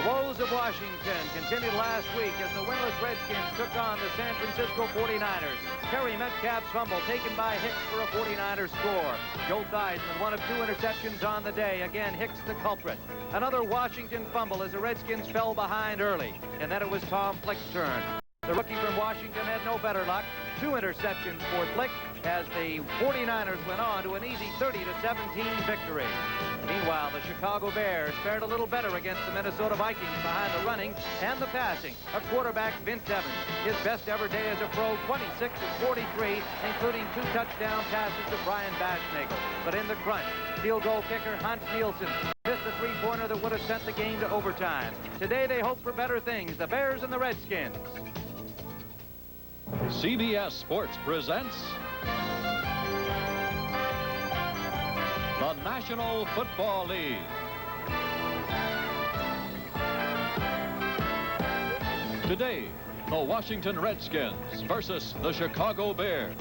woes of Washington continued last week as the winless Redskins took on the San Francisco 49ers. Terry Metcalf's fumble taken by Hicks for a 49ers score. Joe Theismann, one of 2 interceptions on the day. Again, Hicks the culprit. Another Washington fumble as the Redskins fell behind early. And then it was Tom Flick's turn. The rookie from Washington had no better luck. 2 interceptions for Flick as the 49ers went on to an easy 30-17 victory. Meanwhile, the Chicago Bears fared a little better against the Minnesota Vikings behind the running and the passing of quarterback Vince Evans. His best ever day as a pro, 26 of 43, including 2 touchdown passes to Brian Baschnagel. But in the crunch, field goal kicker Hans Nielsen missed a 3-pointer that would have sent the game to overtime. Today they hope for better things, the Bears and the Redskins. CBS Sports presents the National Football League. Today, the Washington Redskins versus the Chicago Bears.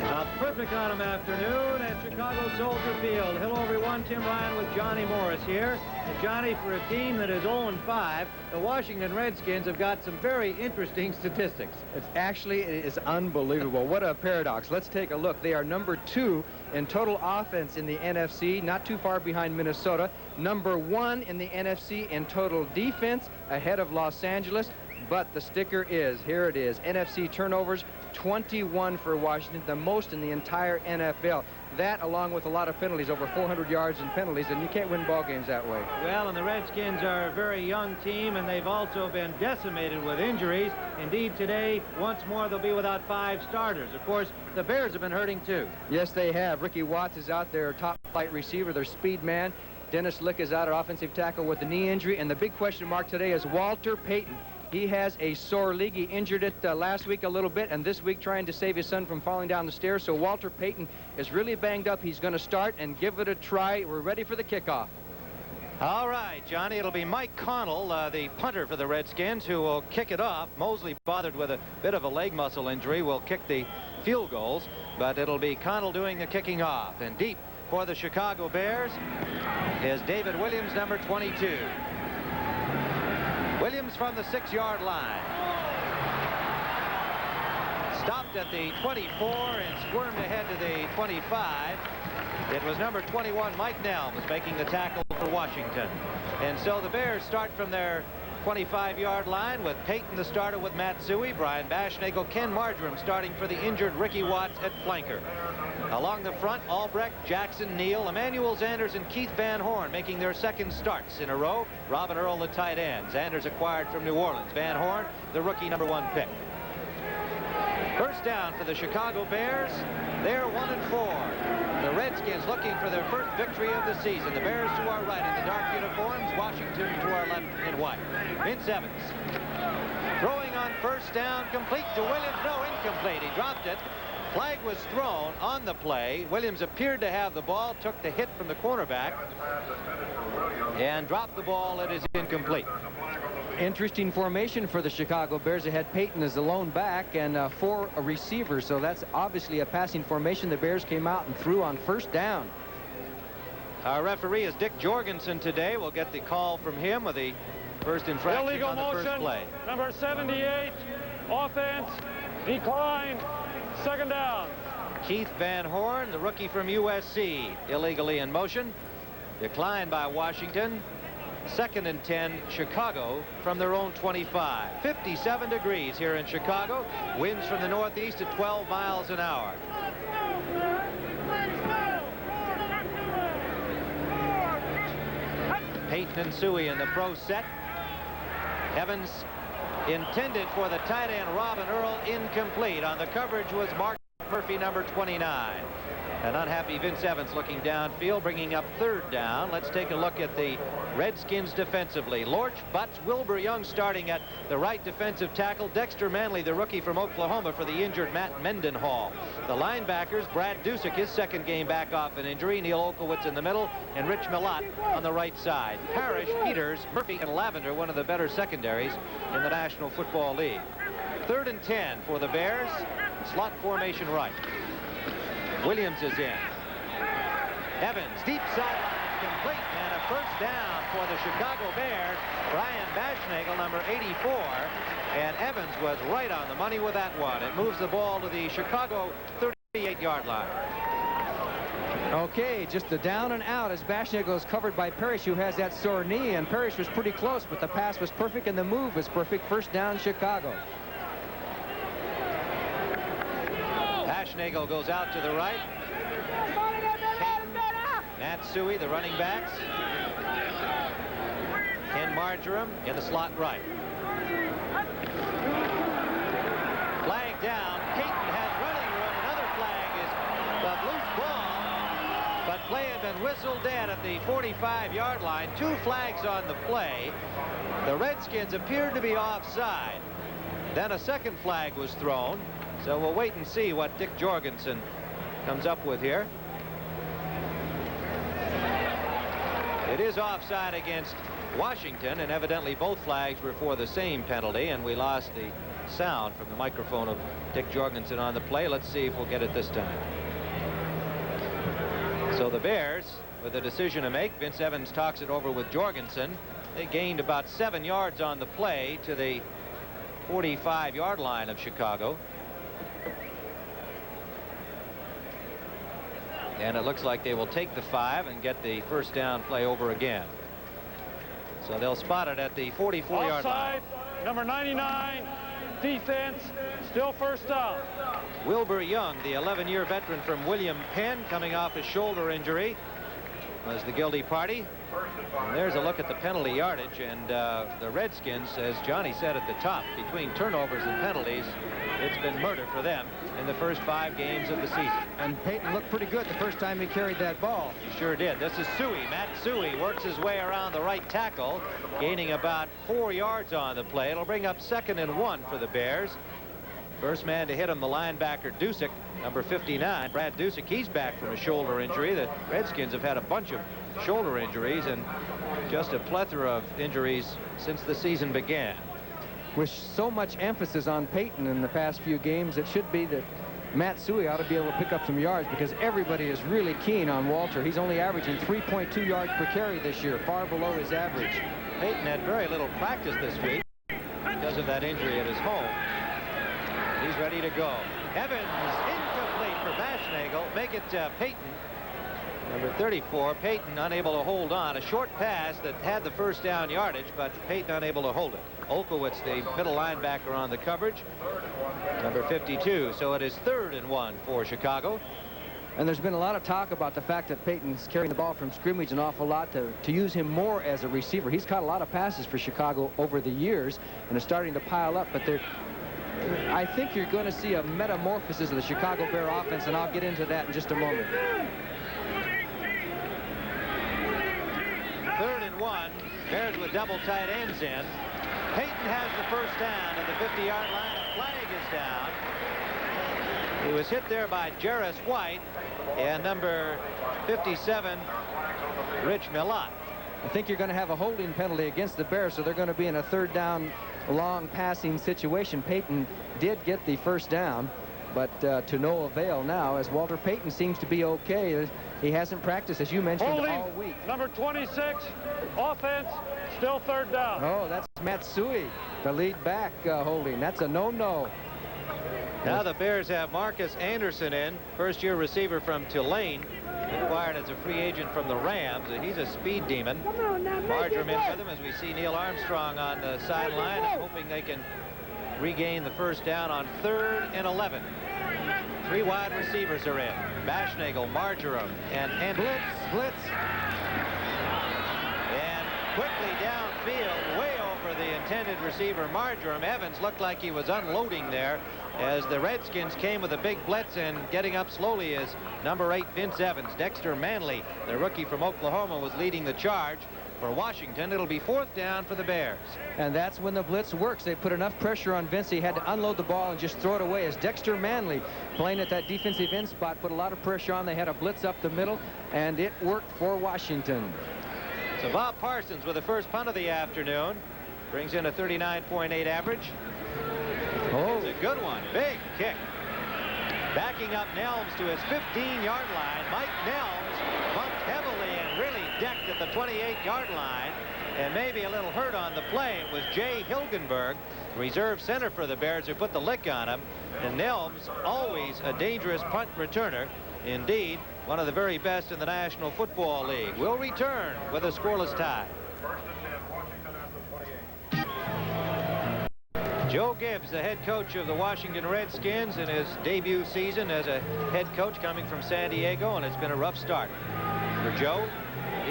A perfect autumn afternoon at Chicago Soldier Field. Hello, everyone. Tim Ryan with Johnny Morris here. And Johnny, for a team that is 0-5, the Washington Redskins have got some very interesting statistics. It is unbelievable. What a paradox. Let's take a look. They are number 2 in total offense in the NFC, not too far behind Minnesota. Number 1 in the NFC in total defense, ahead of Los Angeles. But the sticker is, here it is, NFC turnovers, 21 for Washington, the most in the entire NFL. That, along with a lot of penalties, over 400 yards in penalties, and you can't win ball games that way. Well, and the Redskins are a very young team, and they've also been decimated with injuries. Indeed, today, once more, they'll be without 5 starters. Of course, the Bears have been hurting, too. Yes, they have. Ricky Watts is out there, top flight receiver, their speed man. Dennis Lick is out at offensive tackle with a knee injury, and the big question mark today is Walter Payton. He has a sore leg. He injured it last week a little bit, and this week trying to save his son from falling down the stairs. So Walter Payton is really banged up. He's going to start and give it a try. We're ready for the kickoff. All right, Johnny, it'll be Mike Connell, the punter for the Redskins, who will kick it off. Mosley, bothered with a bit of a leg muscle injury, will kick the field goals, but it'll be Connell doing the kicking off. And deep for the Chicago Bears is David Williams, number 22. Williams from the 6-yard line. Stopped at the 24 and squirmed ahead to the 25. It was number 21, Mike Nell, was making the tackle for Washington. And so the Bears start from their 25-yard line with Payton, the starter, with Matsui, Brian Baschnagel, Ken Marjoram starting for the injured Ricky Watts at flanker. Along the front, Albrecht, Jackson, Neil, Emmanuel Zanders, and Keith Van Horn making their second starts in a row. Robin Earl, the tight end. Zanders acquired from New Orleans. Van Horn, the rookie number 1 pick. First down for the Chicago Bears. They're 1-4. The Redskins looking for their first victory of the season. The Bears to our right in the dark uniforms. Washington to our left in white. Vince Evans throwing on first down, complete to Williams. No, incomplete. He dropped it. Flag was thrown on the play. Williams appeared to have the ball, took the hit from the cornerback, and dropped the ball. It is incomplete. Interesting formation for the Chicago Bears. They had Payton as the lone back and 4 receivers, so that's obviously a passing formation. The Bears came out and threw on first down. Our referee is Dick Jorgensen today. We'll get the call from him with the first infraction illegal on the motion, first play. Number 78, offense, decline, second down. Keith Van Horn, the rookie from USC, illegally in motion. Declined by Washington. 2nd and 10, Chicago from their own 25. 57 degrees here in Chicago. Winds from the northeast at 12 miles an hour. Payton and Suey in the pro set. Evans intended for the tight end Robin Earl, incomplete. On the coverage was Mark Murphy, number 29. An unhappy Vince Evans looking downfield, bringing up 3rd down. Let's take a look at the Redskins defensively. Lorch, Butts, Wilbur Young starting at the right defensive tackle. Dexter Manley, the rookie from Oklahoma, for the injured Matt Mendenhall. The linebackers, Brad Dusick, his 2nd game back off an injury. Neil Olkowitz in the middle, and Rich Millott on the right side. Parrish, Peters, Murphy, and Lavender, one of the better secondaries in the National Football League. 3rd and 10 for the Bears. Slot formation right. Williams is in. Evans, deep sideline, complete, and a first down for the Chicago Bears. Brian Baschnagel, number 84. And Evans was right on the money with that one. It moves the ball to the Chicago 38-yard line. Okay, just the down and out as Baschnagel is covered by Parrish, who has that sore knee, and Parrish was pretty close, but the pass was perfect and the move was perfect. First down, Chicago. Baschnagel goes out to the right. Matsui, the running backs. Ken Marjoram in the slot right. Flag down. Payton has running room. Another flag is the loose ball. But play had been whistled dead at the 45-yard line. 2 flags on the play. The Redskins appeared to be offside. Then a second flag was thrown. So we'll wait and see what Dick Jorgensen comes up with here. It is offside against Washington, and evidently both flags were for the same penalty, and we lost the sound from the microphone of Dick Jorgensen on the play. Let's see if we'll get it this time. So the Bears with a decision to make. Vince Evans talks it over with Jorgensen. They gained about 7 yards on the play to the 45-yard line of Chicago. And it looks like they will take the 5 and get the first down play over again. So they'll spot it at the 44-yard line. Number 99, defense, still first down. Wilbur Young, the 11-year veteran from William Penn, coming off a shoulder injury, was the guilty party. And there's a look at the penalty yardage, and the Redskins, as Johnny said at the top, between turnovers and penalties, it's been murder for them in the first 5 games of the season. And Payton looked pretty good the first time he carried that ball. He sure did. This is Suey. Matt Suey works his way around the right tackle, gaining about 4 yards on the play. It'll bring up 2nd and 1 for the Bears. First man to hit him, the linebacker Dusick, number 59. Brad Dusick, he's back from a shoulder injury. The Redskins have had a bunch of shoulder injuries and just a plethora of injuries since the season began. With so much emphasis on Payton in the past few games, it should be that Matt Suey ought to be able to pick up some yards, because everybody is really keen on Walter. He's only averaging 3.2 yards per carry this year, far below his average. Payton had very little practice this week because of that injury at his home. He's ready to go. Evans incomplete for Baschnagel. Make it Payton. Number 34, Payton unable to hold on. A short pass that had the first down yardage, but Payton unable to hold it. Olkowitz, the middle linebacker, on the coverage. Number 52. So it is 3rd and 1 for Chicago. And there's been a lot of talk about the fact that Payton's carrying the ball from scrimmage an awful lot to use him more as a receiver. He's caught a lot of passes for Chicago over the years and is starting to pile up, but I think you're going to see a metamorphosis of the Chicago Bear offense, and I'll get into that in just a moment. 3rd and 1. Bears with double tight ends in. Payton has the first down at the 50-yard line. A flag is down. He was hit there by Jarris White and number 57, Rich Milott. I think you're going to have a holding penalty against the Bears, so they're going to be in a 3rd down long passing situation. Payton did get the first down, but to no avail now, as Walter Payton seems to be okay. He hasn't practiced, as you mentioned, holding, all week. Number 26, offense, still 3rd down. Oh, that's Matsui, the lead back holding. That's a no-no. Now the Bears have Marcus Anderson in, first-year receiver from Tulane, acquired as a free agent from the Rams. He's a speed demon. Marjoram in with him as we see Neil Armstrong on the sideline, hoping they can regain the first down on 3rd and 11. 3 wide receivers are in. Baschnagel, Marjoram, and Blitz. And quickly downfield, way over the intended receiver, Marjoram. Evans looked like he was unloading there as the Redskins came with a big blitz, and getting up slowly is number 8, Vince Evans. Dexter Manley, the rookie from Oklahoma, was leading the charge. For Washington, it'll be 4th down for the Bears. And that's when the blitz works. They put enough pressure on Vince. He had to unload the ball and just throw it away, as Dexter Manley, playing at that defensive end spot, put a lot of pressure on. They had a blitz up the middle, and it worked for Washington. So Bob Parsons with the first punt of the afternoon. Brings in a 39.8 average. Oh, It's a good one. Big kick. Backing up Nelms to his 15-yard line. Mike Nelms bumped heavily and really decked at the 28-yard line, and maybe a little hurt on the play. It was Jay Hilgenberg, reserve center for the Bears, who put the lick on him. And Nelms, always a dangerous punt returner. Indeed, one of the very best in the National Football League. Will return with a scoreless tie. Joe Gibbs, the head coach of the Washington Redskins in his debut season as a head coach coming from San Diego, and it's been a rough start for Joe.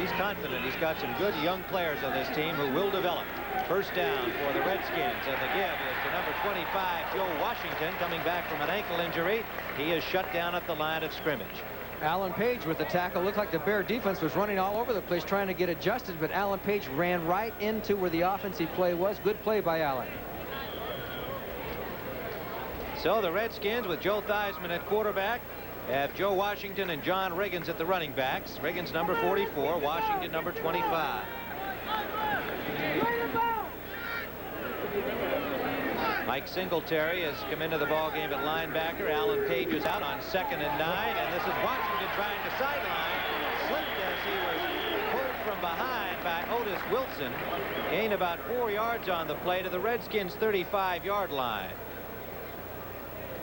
He's confident he's got some good young players on this team who will develop. First down for the Redskins, and the give is to number 25, Joe Washington, coming back from an ankle injury. He is shut down at the line of scrimmage. Alan Page with the tackle. Looked like the Bear defense was running all over the place trying to get adjusted, but Alan Page ran right into where the offensive play was. Good play by Alan. So the Redskins, with Joe Theismann at quarterback, have Joe Washington and John Riggins at the running backs. Riggins number 44, Washington number 25. Mike Singletary has come into the ball game at linebacker. Alan Page is out on 2nd and 9, and this is Washington trying to sideline. Slipped as he was pulled from behind by Otis Wilson. Gained about 4 yards on the play to the Redskins' 35-yard line.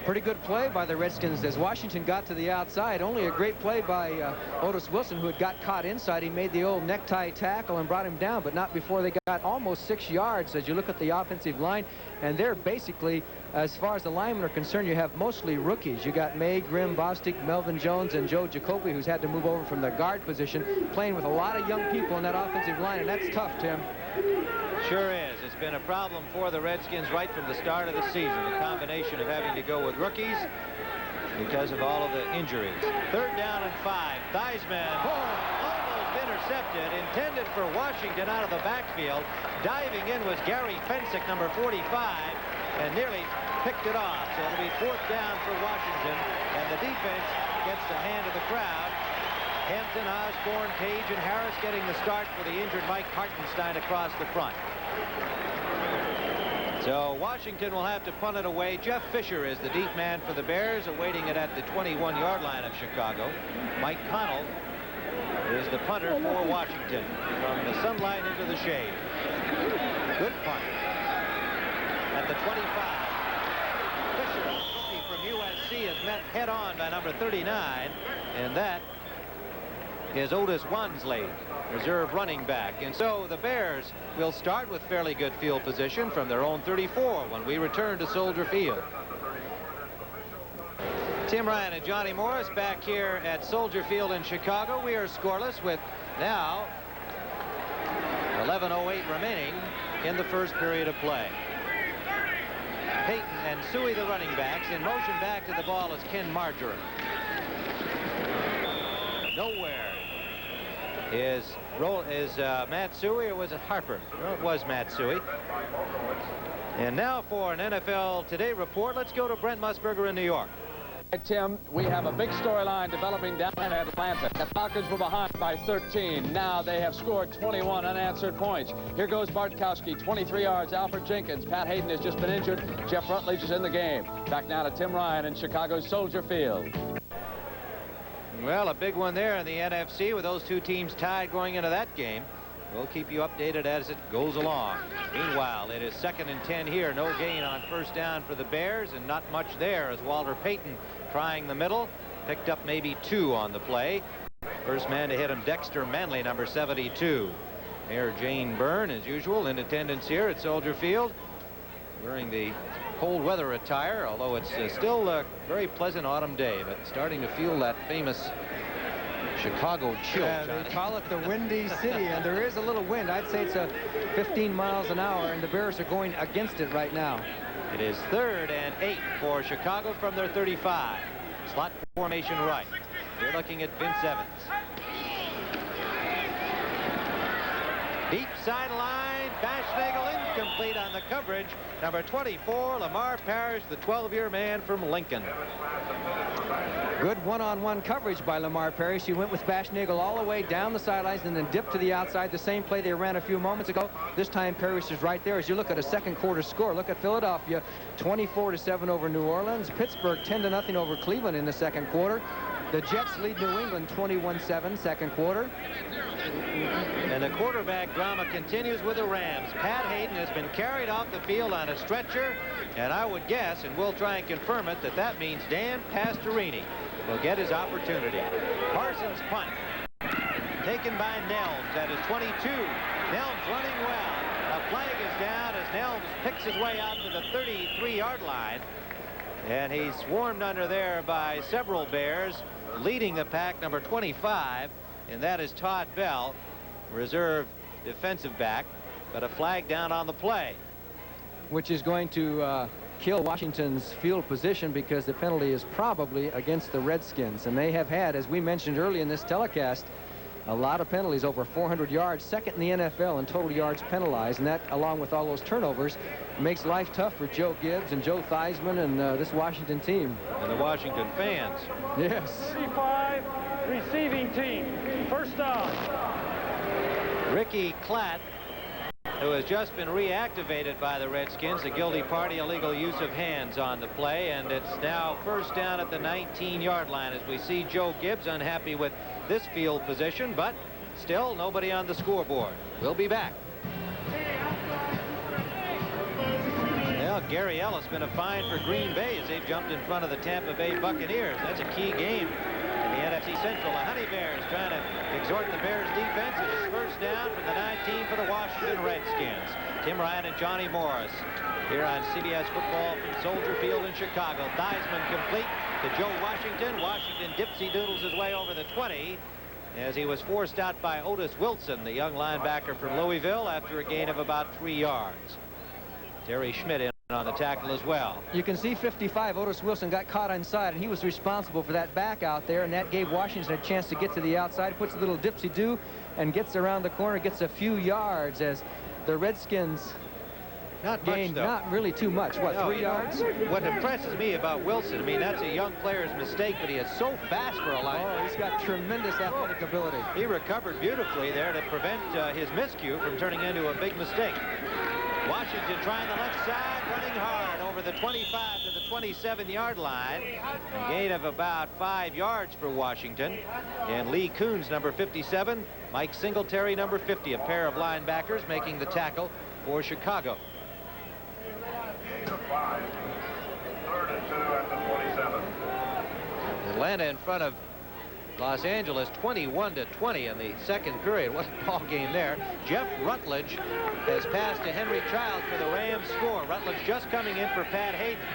Pretty good play by the Redskins as Washington got to the outside. Only a great play by Otis Wilson, who had got caught inside. He made the old necktie tackle and brought him down, but not before they got almost 6 yards. As you look at the offensive line, and they're basically, as far as the linemen are concerned, you have mostly rookies. You got May, Grimm, Bostic, Melvin Jones, and Joe Jacoby, who's had to move over from the guard position, playing with a lot of young people in that offensive line, and that's tough, Tim. Sure is. It's been a problem for the Redskins right from the start of the season. A combination of having to go with rookies because of all of the injuries. 3rd down and 5. Theismann almost intercepted, intended for Washington out of the backfield. Diving in was Gary Fensick, number 45, and nearly picked it off. So it'll be 4th down for Washington, and the defense gets the hand of the crowd. Hampton, Osborne, Page, and Harris getting the start for the injured Mike Hartenstein across the front. So Washington will have to punt it away. Jeff Fisher is the deep man for the Bears, awaiting it at the 21-yard line of Chicago. Mike Connell is the punter for Washington, from the sunlight into the shade. Good punt at the 25. Fisher, rookie from USC, is met head-on by number 39, and that is Otis Wansley, reserve running back. And so the Bears will start with fairly good field position from their own 34 when we return to Soldier Field. Tim Ryan and Johnny Morris back here at Soldier Field in Chicago. We are scoreless with now 11:08 remaining in the first period of play. Payton and Suey, the running backs. In motion back to the ball is Ken Marjoram. Nowhere is Matt Suey, or was it Harper? Well, it was Matt Suey. And now for an NFL Today report, let's go to Brent Musburger in New York. Tim, we have a big storyline developing down in Atlanta. The Falcons were behind by 13. Now they have scored 21 unanswered points. Here goes Bartkowski, 23 yards. Alfred Jenkins. Pat Hayden has just been injured. Jeff Rutledge is in the game. Back now to Tim Ryan in Chicago's Soldier Field. Well, a big one there in the NFC with those two teams tied going into that game. We'll keep you updated as it goes along. Meanwhile, it is 2nd and 10 here. No gain on first down for the Bears, and not much there as Walter Payton trying the middle. Picked up maybe 2 on the play. First man to hit him, Dexter Manley, number 72. Mayor Jane Byrne, as usual, in attendance here at Soldier Field, wearing the cold weather attire, although it's still a very pleasant autumn day, but starting to feel that famous Chicago chill. They call it the Windy City, and there is a little wind. I'd say it's 15 miles an hour, and the Bears are going against it right now. It is 3rd and 8 for Chicago from their 35. Slot formation right. They're looking at Vince Evans. Deep sideline, Bashnagel incomplete on the coverage. Number 24, Lamar Parrish, the 12-year man from Lincoln. Good one-on-one coverage by Lamar Parrish. He went with Bashnagel all the way down the sidelines and then dipped to the outside. The same play they ran a few moments ago. This time Parrish is right there. As you look at a second quarter score, look at Philadelphia, 24-7 over New Orleans. Pittsburgh 10-0 over Cleveland in the second quarter. The Jets lead New England 21-7 second quarter. And the quarterback drama continues with the Rams. Pat Hayden has been carried off the field on a stretcher, and I would guess, and we'll try and confirm it, that means Dan Pastorini will get his opportunity. Parsons punt. Taken by Nelms at his 22. Nelms running well. A flag is down as Nelms picks his way out to the 33-yard line. And he's swarmed under there by several Bears, leading the pack, number 25, and that is Todd Bell, reserve defensive back, but a flag down on the play. Which is going to kill Washington's field position, because the penalty is probably against the Redskins. And they have had, as we mentioned early in this telecast, a lot of penalties, over 400 yards, second in the NFL in total yards penalized. And that, along with all those turnovers, makes life tough for Joe Gibbs and Joe Theismann and this Washington team. And the Washington fans. Yes. 35, receiving team. First down. Ricky Klatt, who has just been reactivated by the Redskins, the guilty party, illegal use of hands on the play, and it's now first down at the 19-yard line as we see Joe Gibbs unhappy with this field position, but still nobody on the scoreboard. We'll be back. Well, Gary Ellis been a find for Green Bay as they've jumped in front of the Tampa Bay Buccaneers. That's a key game in the NFC Central. The Honey Bears trying to exhort the Bears defense. It is first down from the 19 for the Washington Redskins. Tim Ryan and Johnny Morris here on CBS Football from Soldier Field in Chicago. Theismann complete to Joe Washington. Washington dipsy-doodles his way over the 20 as he was forced out by Otis Wilson, the young linebacker from Louisville, after a gain of about 3 yards. Terry Schmidt in on the tackle as well. You can see 55, Otis Wilson got caught inside, and he was responsible for that back out there, and that gave Washington a chance to get to the outside, puts a little dipsy-do, and gets around the corner, gets a few yards as the Redskins gained not really too much. What, 3 yards? What impresses me about Wilson, I mean, that's a young player's mistake, but he is so fast for a linebacker. Oh, he's got tremendous athletic ability. He recovered beautifully there to prevent his miscue from turning into a big mistake. Washington trying the left side, running hard over the 25 to the 27-yard line. A gain of about 5 yards for Washington. And Lee Coons, number 57, Mike Singletary, number 50, a pair of linebackers making the tackle for Chicago. 3rd and 2 at the 27. Atlanta in front of Los Angeles 21-20 in the second period. What a ball game there. Jeff Rutledge has passed to Henry Childs for the Rams score. Rutledge just coming in for Pat Hayden.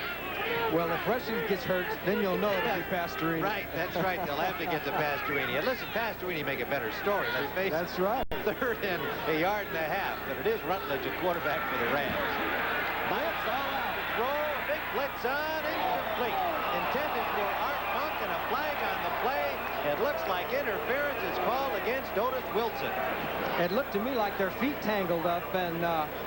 Well, if Russian gets hurt, then you'll know it'll be Pastorini. Right, that's right. They'll have to get to Pastorini. And listen, Pastorini make a better story. Let's face it. That's right. 3rd and a yard and a half. But it is Rutledge, a quarterback for the Rams. Blitz all out. Throw, a big blitz on, incomplete. Intended for Art Monk, and a flag on the play. It looks like interference is called against Otis Wilson. It looked to me like their feet tangled up, and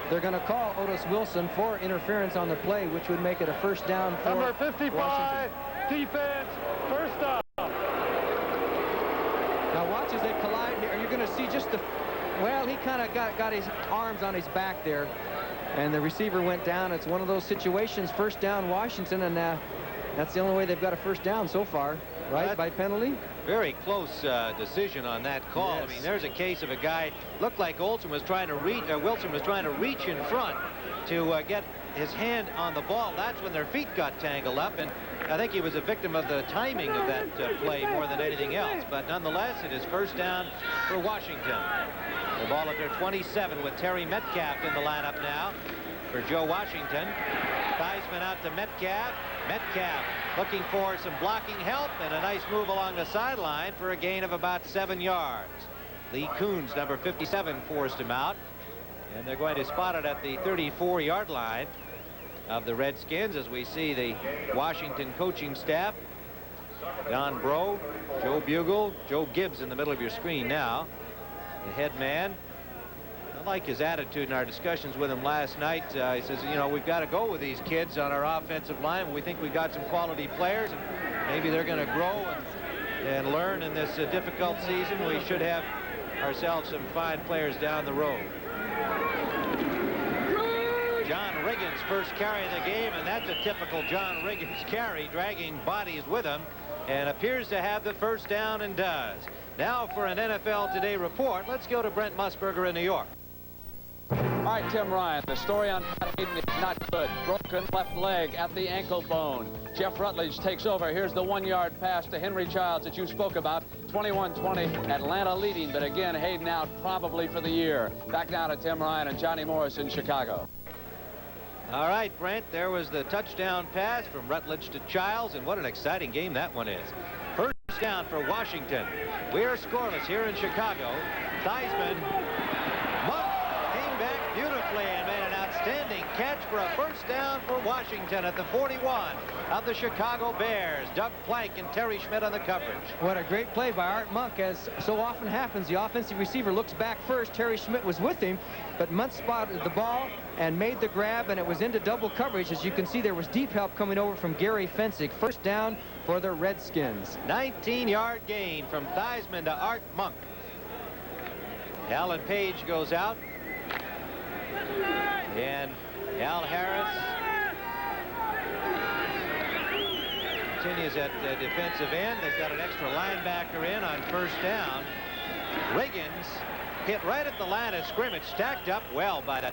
they're going to call Otis Wilson for interference on the play, which would make it a first down for Number 55, Washington. defense, first down. Now watch as they collide here. You're going to see just the... Well, he kind of got his arms on his back there, and the receiver went down. It's one of those situations, first down Washington, and that's the only way they've got a first down so far, right, by penalty? Very close decision on that call. Yes. I mean, there's a case of a guy, looked like Wilson was trying to reach in front to get his hand on the ball. That's when their feet got tangled up, and I think he was a victim of the timing of that play more than anything else. But nonetheless, it is first down for Washington. The ball at their 27 with Terry Metcalf in the lineup now for Joe Washington. Theismann out to Metcalf. Metcalf looking for some blocking help, and a nice move along the sideline for a gain of about 7 yards. Lee Coons, number 57, forced him out, and they're going to spot it at the 34-yard line of the Redskins as we see the Washington coaching staff. Don Bro, Joe Bugle, Joe Gibbs in the middle of your screen now. The head man. I like his attitude in our discussions with him last night. He says, you know, we've got to go with these kids on our offensive line. We think we've got some quality players, and maybe they're going to grow and learn in this difficult season. We should have ourselves some fine players down the road. John Riggins first carry of the game, and that's a typical John Riggins carry, dragging bodies with him. and appears to have the first down and does. Now for an NFL Today report, let's go to Brent Musburger in New York. All right, Tim Ryan, the story on Pat Hayden is not good. Broken left leg at the ankle bone. Jeff Rutledge takes over. Here's the 1-yard pass to Henry Childs that you spoke about. 21-20, Atlanta leading, but again, Hayden out probably for the year. Back now to Tim Ryan and Johnny Morris in Chicago. All right, Brent, there was the touchdown pass from Rutledge to Childs, and what an exciting game that one is. First down for Washington. We are scoreless here in Chicago. Theismann, Monk came back beautifully and made an outstanding catch for a first down for Washington at the 41 of the Chicago Bears. Doug Plank and Terry Schmidt on the coverage. What a great play by Art Monk. As so often happens, the offensive receiver looks back first. Terry Schmidt was with him, but Monk spotted the ball and made the grab, and it was into double coverage. As you can see, there was deep help coming over from Gary Fensick. First down for the Redskins. 19-yard gain from Theismann to Art Monk. Alan Page goes out, and Al Harris continues at the defensive end. They've got an extra linebacker in on first down. Riggins hit right at the line of scrimmage, stacked up well by the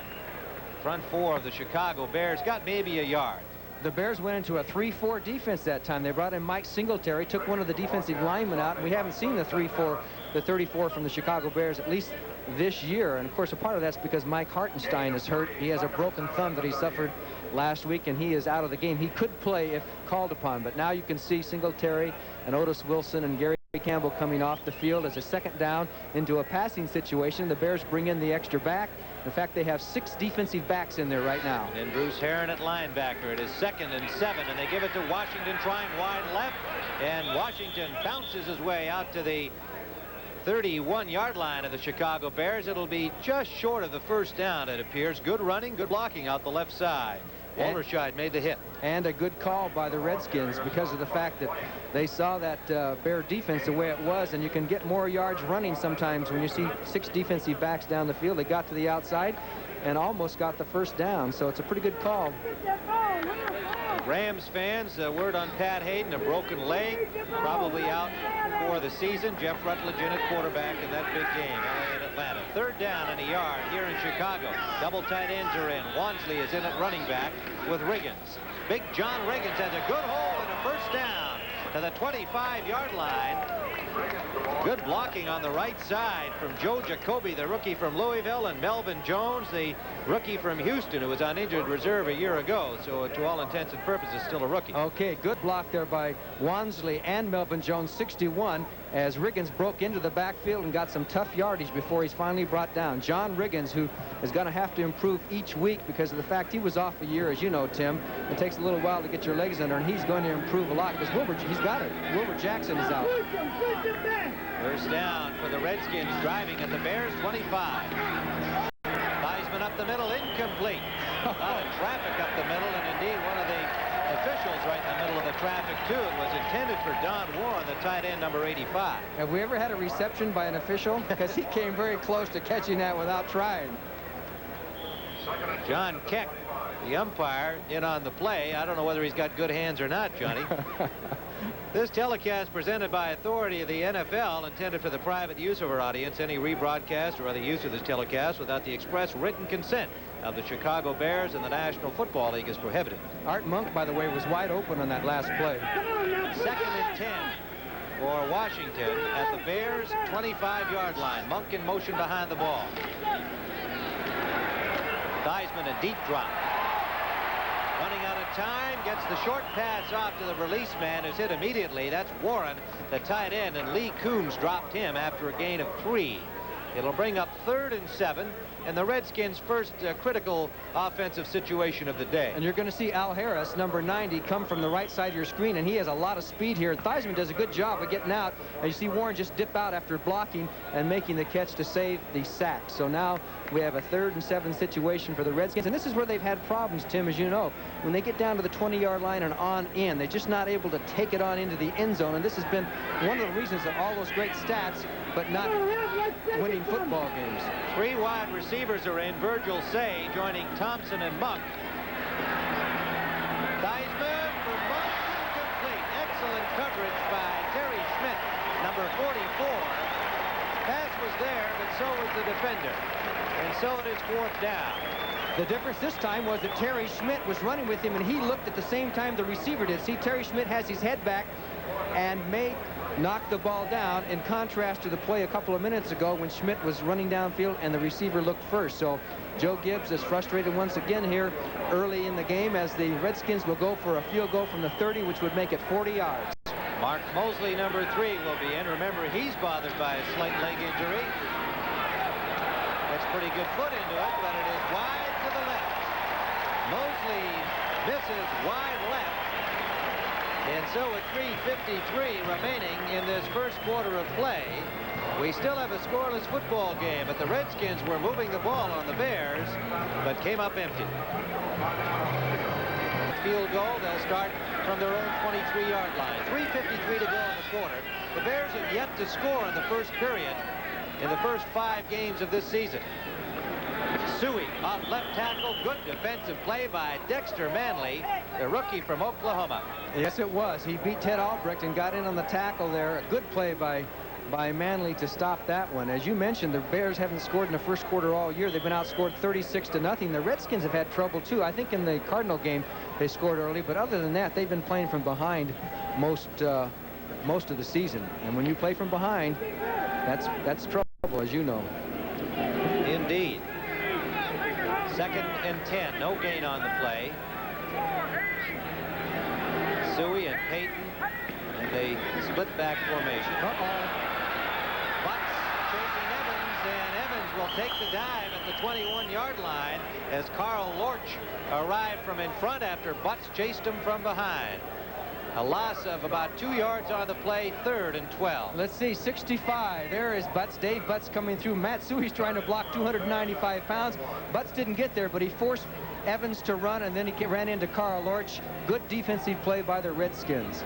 front four of the Chicago Bears, got maybe a yard. The Bears went into a 3-4 defense that time. They brought in Mike Singletary, took one of the defensive linemen out, and we haven't seen the 3-4, the 34 from the Chicago Bears, at least this year. And of course, a part of that's because Mike Hartenstein is hurt. He has a broken thumb that he suffered last week, and he is out of the game. He could play if called upon, but now you can see Singletary and Otis Wilson and Gary Campbell coming off the field as a second down into a passing situation. The Bears bring in the extra back. In fact, they have 6 defensive backs in there right now. And Bruce Herron at linebacker. It is 2nd and 7, and they give it to Washington trying wide left, and Washington bounces his way out to the 31-yard line of the Chicago Bears. It'll be just short of the first down, it appears. Good running, good blocking out the left side. WALTERSCHEID made the hit. And a good call by the Redskins because of the fact that they saw that Bear defense the way it was, and you can get more yards running sometimes when you see 6 defensive backs down the field. They got to the outside and almost got the first down, so it's a pretty good call. Rams fans, word on Pat Hayden, a broken leg, probably out for the season. Jeff Rutledge in at quarterback in that big game, LA and Atlanta. Third down and a yard here in Chicago. Double tight ends are in. Wansley is in at running back with Riggins. Big John Riggins has a good hole and a first down to the 25-yard line. Good blocking on the right side from Joe Jacoby, the rookie from Louisville, and Melvin Jones, the rookie from Houston, who was on injured reserve a year ago. So to all intents and purposes, still a rookie. Okay, good block there by Wansley and Melvin Jones, 61, as Riggins broke into the backfield and got some tough yardage before he's finally brought down. John Riggins, who is going to have to improve each week because of the fact he was off a year, as you know, Tim. It takes a little while to get your legs under, and he's going to improve a lot because he's got it. Wilbur Jackson is out. First down for the Redskins, driving at the Bears 25. Theismann up the middle, incomplete. A lot of traffic up the middle, and indeed one of the officials right in the middle of the traffic too. It was intended for Don Warren, the tight end, number 85. Have we ever had a reception by an official? Because he came very close to catching that without trying. John Keck, the umpire, in on the play. I don't know whether he's got good hands or not, Johnny. This telecast presented by authority of the NFL, intended for the private use of our audience. Any rebroadcast or other use of this telecast without the express written consent of the Chicago Bears and the National Football League is prohibited. Art Monk, by the way, was wide open on that last play. 2nd and 10 for Washington at the Bears' 25-yard line. Monk in motion behind the ball. Theismann a deep drop. Running out of time, gets the short pass off to the release man, who's hit immediately. That's Warren, the tight end, and Lee Coombs dropped him after a gain of 3. It'll bring up 3rd and 7, and the Redskins' first critical offensive situation of the day. And you're going to see Al Harris, number 90, come from the right side of your screen, and he has a lot of speed here. Theismann does a good job of getting out, and you see Warren just dip out after blocking and making the catch to save the sack. So now we have a 3rd and 7 situation for the Redskins, and this is where they've had problems, Tim, as you know. When they get down to the 20-yard line and on in, they're just not able to take it on into the end zone, and this has been one of the reasons of all those great stats, but not winning football games. 3 wide receivers are in. Virgil Say joining Thompson and Monk. Theismann for Monk, incomplete. Excellent coverage by Terry Schmidt, number 44. Pass was there, but so was the defender. And so it is 4th down. The difference this time was that Terry Schmidt was running with him, and he looked at the same time the receiver did. See, Terry Schmidt has his head back and may knock the ball down, in contrast to the play a couple of minutes ago when Schmidt was running downfield and the receiver looked first. So Joe Gibbs is frustrated once again here early in the game, as the Redskins will go for a field goal from the 30, which would make it 40 yards. Mark Mosley, number 3, will be in. Remember, he's bothered by a slight leg injury. That's pretty good foot into it, but it is wide to the left. Mosley misses wide left. And so with 3:53 remaining in this first quarter of play, we still have a scoreless football game, but the Redskins were moving the ball on the Bears, but came up empty. Field goal, they'll start from their own 23-yard line. 3:53 to go in the quarter. The Bears have yet to score in the first period in the first 5 games of this season. Suey off left tackle. Good defensive play by Dexter Manley, the rookie from Oklahoma. Yes, it was. He beat Ted Albrecht and got in on the tackle there. A good play by Manley to stop that one. As you mentioned, the Bears haven't scored in the first quarter all year. They've been outscored 36-0. The Redskins have had trouble too. I think in the Cardinal game they scored early, but other than that, they've been playing from behind most of the season. And when you play from behind, that's trouble, as you know. Indeed. 2nd and 10. No gain on the play. Suey and Payton, and they split back formation. Butts chasing Evans, and Evans will take the dive at the 21-yard line as Carl Lorch arrived from in front after Butts chased him from behind. A loss of about 2 yards on the play, 3rd and 12. Let's see, 65. There is Butts. Dave Butts coming through. Matt Suey's trying to block, 295 pounds. Butts didn't get there, but he forced Evans to run, and then he ran into Carl Lorch. Good defensive play by the Redskins.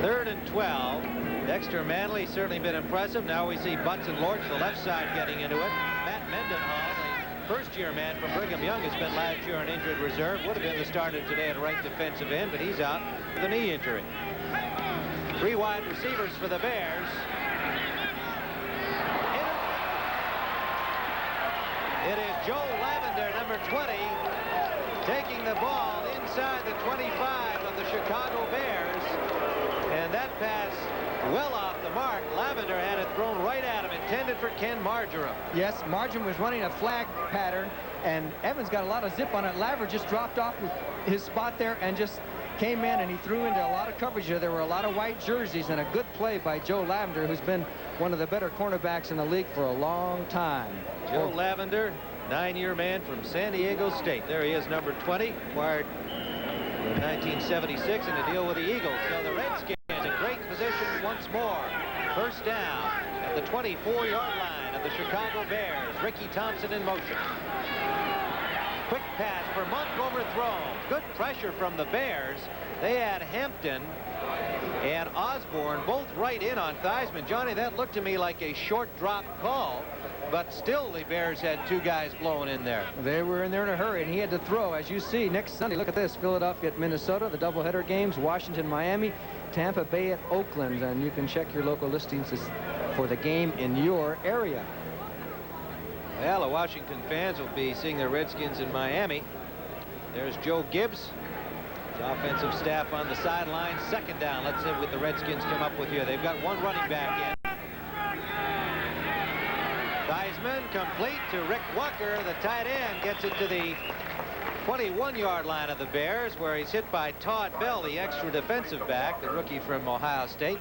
3rd and 12. Dexter Manley certainly been impressive. Now we see Butts and Lorch, the left side, getting into it. Matt Mendenhall, a first-year man from Brigham Young, has spent last year on injured reserve. Would have been the starter today at right defensive end, but he's out with a knee injury. 3 wide receivers for the Bears. It is Joe Lavender, number 20, taking the ball inside the 25 of the Chicago Bears. And that pass well off the mark. Lavender had it thrown right at him, intended for Ken Marjoram. Yes, Marjoram was running a flag pattern, and Evans got a lot of zip on it. Lavender just dropped off his spot there and just came in, and he threw into a lot of coverage there. There were a lot of white jerseys, and a good play by Joe Lavender, who's been one of the better cornerbacks in the league for a long time. Joe Lavender, 9-year man from San Diego State. There he is, number 20, acquired in 1976 in a deal with the Eagles. So the Redskins in great position once more. First down at the 24-yard line of the Chicago Bears. Ricky Thompson in motion. Quick pass for Monk, overthrown. Good pressure from the Bears. They had Hampton and Osborne both right in on Theismann. Johnny, that looked to me like a short drop call, but still the Bears had 2 guys blowing in there. They were in there in a hurry, and he had to throw. As you see, next Sunday, look at this, Philadelphia at Minnesota, the doubleheader games, Washington, Miami, Tampa Bay at Oakland, and you can check your local listings for the game in your area. Well, the Washington fans will be seeing the Redskins in Miami. There's Joe Gibbs, his offensive staff on the sideline. 2nd down. Let's see what the Redskins come up with here. They've got 1 running back in. Theismann complete to Rick Walker. The tight end gets it to the 21-yard line of the Bears, where he's hit by Todd Bell, the extra defensive back, the rookie from Ohio State.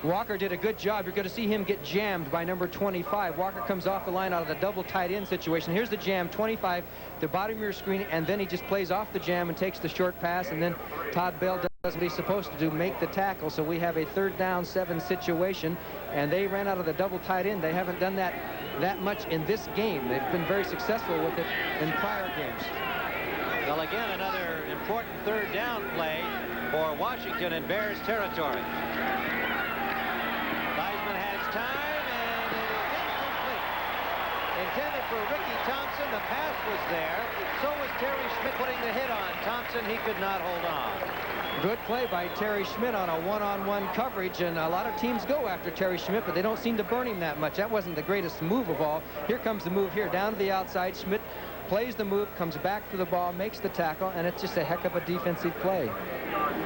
Walker did a good job. You're going to see him get jammed by number 25. Walker comes off the line out of the double tight end situation. Here's the jam, 25, the bottom of your screen, and then he just plays off the jam and takes the short pass, and then Todd Bell does what he's supposed to do, make the tackle. So we have a 3rd down 7 situation, and they ran out of the double tight end. They haven't done that much in this game. They've been very successful with it in prior games. Well, again, another important 3rd down play for Washington in Bears territory. Time, and it is incomplete. Intended for Ricky Thompson. The pass was there. So was Terry Schmidt putting the hit on Thompson. He could not hold on. Good play by Terry Schmidt on a one-on-one coverage, and a lot of teams go after Terry Schmidt, but they don't seem to burn him that much. That wasn't the greatest move of all. Here comes the move here, down to the outside. Schmidt plays the move, comes back for the ball, makes the tackle, and it's just a heck of a defensive play.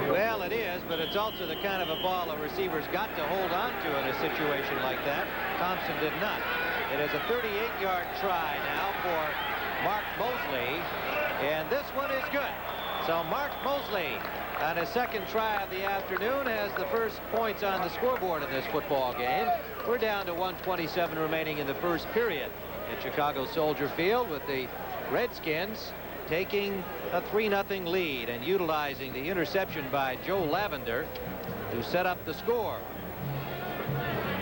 Well, it is, but it's also the kind of a ball a receiver's got to hold on to in a situation like that. Thompson did not. It is a 38-yard try now for Mark Mosley, and this one is good. So Mark Mosley, on his second try of the afternoon, has the first points on the scoreboard in this football game. We're down to 1:27 remaining in the first period at Chicago Soldier Field, with the Redskins taking a 3-0 lead and utilizing the interception by Joe Lavender to set up the score.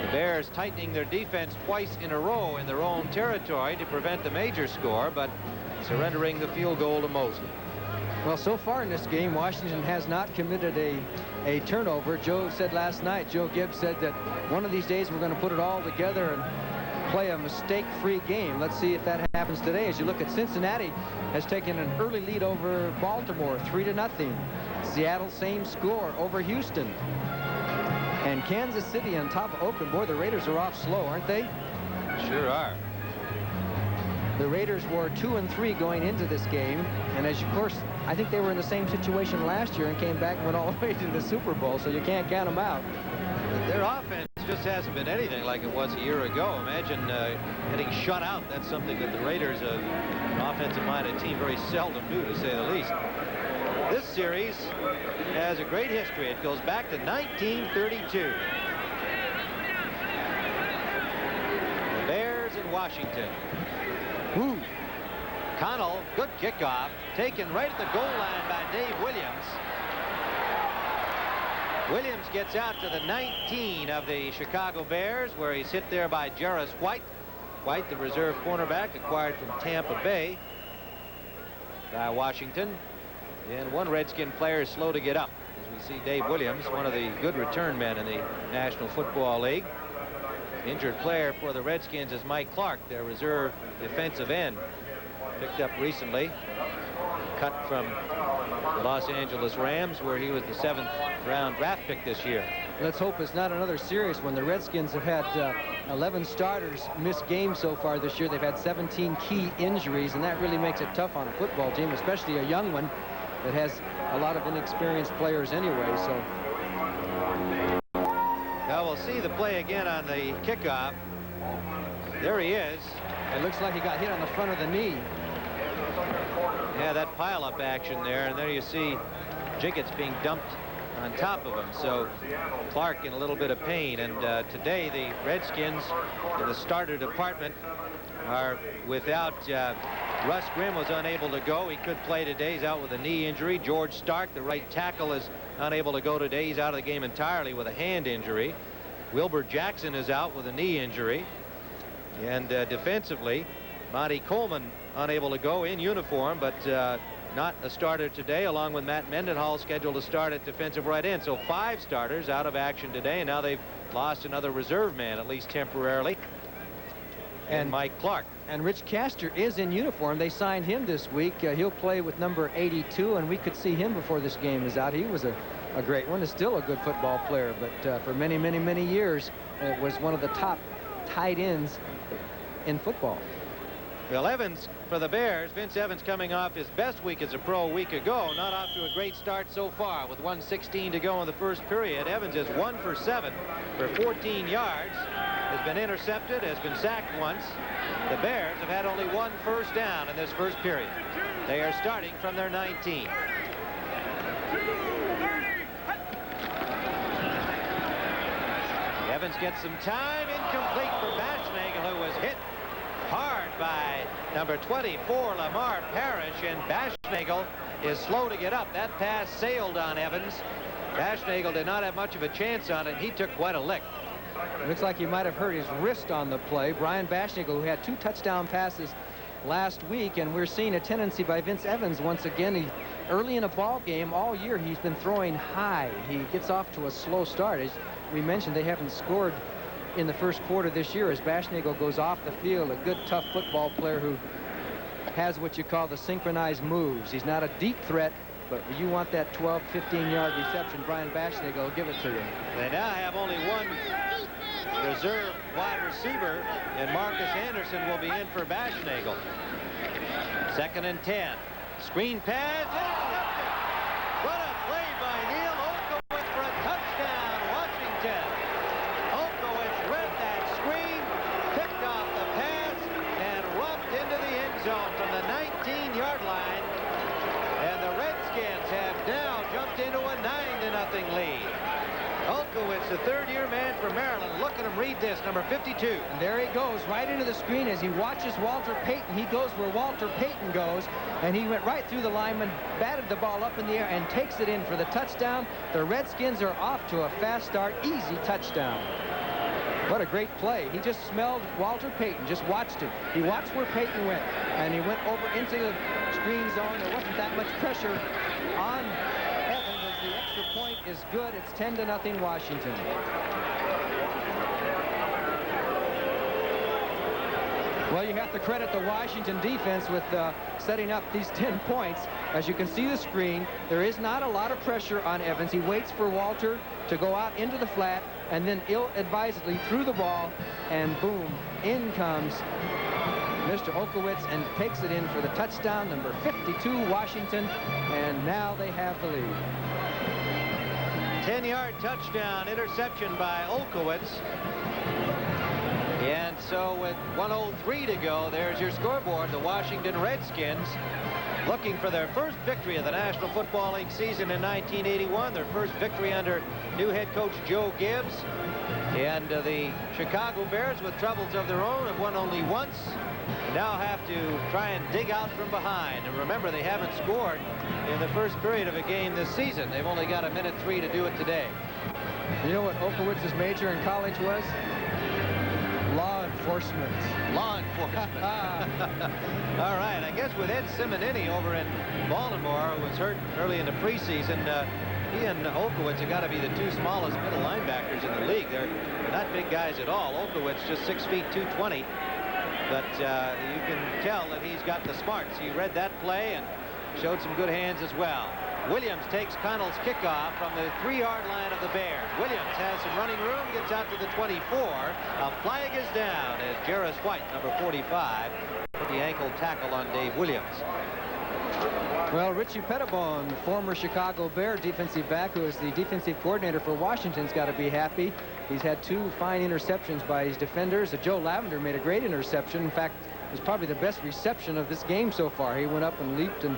The Bears tightening their defense twice in a row in their own territory to prevent the major score, but surrendering the field goal to Mosley. Well, so far in this game, Washington has not committed a turnover. Joe said last night, Joe Gibbs said that one of these days we're going to put it all together and play a mistake-free game. Let's see if that happens today. As you look at Cincinnati has taken an early lead over Baltimore, 3-0. Seattle, same score over Houston. And Kansas City on top of Oakland. Boy, the Raiders are off slow, aren't they? Sure are. The Raiders were 2-3 going into this game, and of course, I think they were in the same situation last year and came back and went all the way to the Super Bowl, so you can't count them out. Their offense just hasn't been anything like it was a year ago. Imagine getting shut out. That's something that the Raiders, an offensive-minded team, very seldom do, to say the least. This series has a great history. It goes back to 1932. The Bears in Washington. Ooh. Connell, good kickoff, taken right at the goal line by Dave Williams. Williams gets out to the 19 of the Chicago Bears, where he's hit there by Jarvis White. White, the reserve cornerback, acquired from Tampa Bay by Washington. And one Redskin player is slow to get up, as we see Dave Williams, one of the good return men in the National Football League. Injured player for the Redskins is Mike Clark, their reserve defensive end, picked up recently, cut from the Los Angeles Rams, where he was the 7th-round draft pick this year. Let's hope it's not another serious one. The Redskins have had 11 starters miss games so far this year. They've had 17 key injuries, and that really makes it tough on a football team, especially a young one that has a lot of inexperienced players anyway. So now we'll see the play again on the kickoff. There he is. It looks like he got hit on the front of the knee. Yeah, that pile-up action there, and there you see Jiggets being dumped on top of him. So Clark in a little bit of pain, and today the Redskins in the starter department are without Russ Grimm. Was unable to go. He could play today. He's out with a knee injury. George Stark, the right tackle, is unable to go today. He's out of the game entirely with a hand injury. Wilbur Jackson is out with a knee injury. And defensively, Monty Coleman unable to go in uniform, but not a starter today, along with Matt Mendenhall scheduled to start at defensive right end. So 5 starters out of action today, and now they've lost another reserve man, at least temporarily, and Mike Clark. And Rich Castor is in uniform. They signed him this week. He'll play with number 82, and we could see him before this game is out. He was a great one. Is still a good football player, but for many, many, many years, was one of the top tight ends in football. Well, Evans for the Bears, Vince Evans coming off his best week as a pro a week ago, not off to a great start so far. With 1:16 to go in the first period, Evans is 1 for 7 for 14 yards, has been intercepted, has been sacked once. The Bears have had only 1 first down in this first period. They are starting from their 19. Evans gets some time, incomplete for Baschnagel, who was hit hard by number 24, Lamar Parrish, and Baschnagel is slow to get up. That pass sailed on Evans. Baschnagel did not have much of a chance on it. He took quite a lick. It looks like he might have hurt his wrist on the play. Brian Baschnagel, who had 2 touchdown passes last week, and we're seeing a tendency by Vince Evans once again. Early in a ball game all year, he's been throwing high. He gets off to a slow start. As we mentioned, they haven't scored in the first quarter this year as Baschnagel goes off the field. A good, tough football player who has what you call the synchronized moves. He's not a deep threat, but you want that 12, 15-yard reception, Brian Baschnagel will give it to you. They now have only one reserve wide receiver, and Marcus Anderson will be in for Baschnagel. 2nd and 10. Screen pass. Intercepted. What a play by Neil Olkowitz for a touchdown, Washington. Olkowitz read that screen, picked off the pass, and rubbed into the end zone from the 19-yard line. And the Redskins have now jumped into a 9-0 lead. Olkowitz, the third-year man for Maryland. Look at him read this, number 52. And there he goes, right into the screen as he watches Walter Payton. He goes where Walter Payton goes, and he went right through the lineman, batted the ball up in the air, and takes it in for the touchdown. The Redskins are off to a fast start, easy touchdown. What a great play. He just smelled Walter Payton, just watched him. He watched where Payton went, and he went over into the screen zone. There wasn't that much pressure on Evans as the extra point is good. It's 10-0 Washington. Well, you have to credit the Washington defense with setting up these 10 points. As you can see the screen, there is not a lot of pressure on Evans. He waits for Walter to go out into the flat, and then ill-advisedly threw the ball, and boom, in comes Mr. Olkowitz and takes it in for the touchdown, number 52, Washington, and now they have the lead. 10-yard touchdown, interception by Olkowitz. And so with 1:03 to go, there's your scoreboard. The Washington Redskins looking for their first victory of the National Football League season in 1981, their first victory under new head coach Joe Gibbs. And the Chicago Bears, with troubles of their own, have won only once. Now have to try and dig out from behind. And remember, they haven't scored in the first period of a game this season. They've only got 1:03 to do it today. You know what Olkowitz's major in college was? Law enforcement. Law enforcement. All right, I guess with Ed Simonini over in Baltimore, who was hurt early in the preseason, he and Olkowitz have got to be the two smallest middle linebackers in the league. They're not big guys at all. Olkowitz just 6 feet 220, but you can tell that he's got the smarts. He read that play and showed some good hands as well. Williams takes Connell's kickoff from the 3-yard line of the Bears. Williams has some running room, gets out to the 24. A flag is down as Jarris White, number 45, put the ankle tackle on Dave Williams. Well, Richie Pettibone, former Chicago Bear defensive back, who is the defensive coordinator for Washington's got to be happy. He's had 2 fine interceptions by his defenders. Joe Lavender made a great interception. In fact, it was probably the best reception of this game so far. He went up and leaped and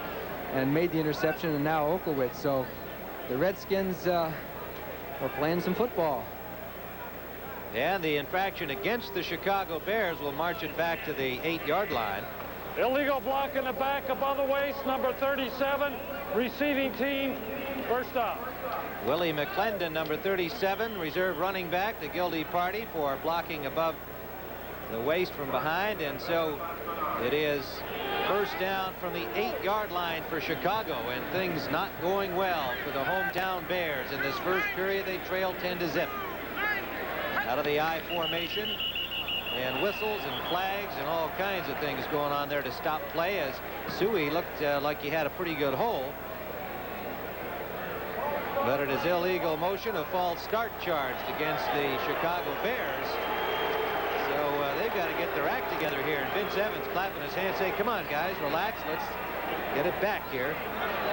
made the interception, and now Olkowitz. So the Redskins are playing some football. And the infraction against the Chicago Bears will march it back to the 8-yard line. Illegal block in the back above the waist, number 37, receiving team, first down. Willie McClendon, number 37, reserve running back, the guilty party for blocking above the waist from behind, and so it is first down from the 8-yard line for Chicago, and things not going well for the hometown Bears. In this first period, they trail 10-0. Out of the I formation, and whistles and flags and all kinds of things going on there to stop play, as Suey looked like he had a pretty good hole. But it is illegal motion, a false start charged against the Chicago Bears. So they've got to get their act together here. And Vince Evans clapping his hands, saying, come on, guys, relax. Let's get it back here.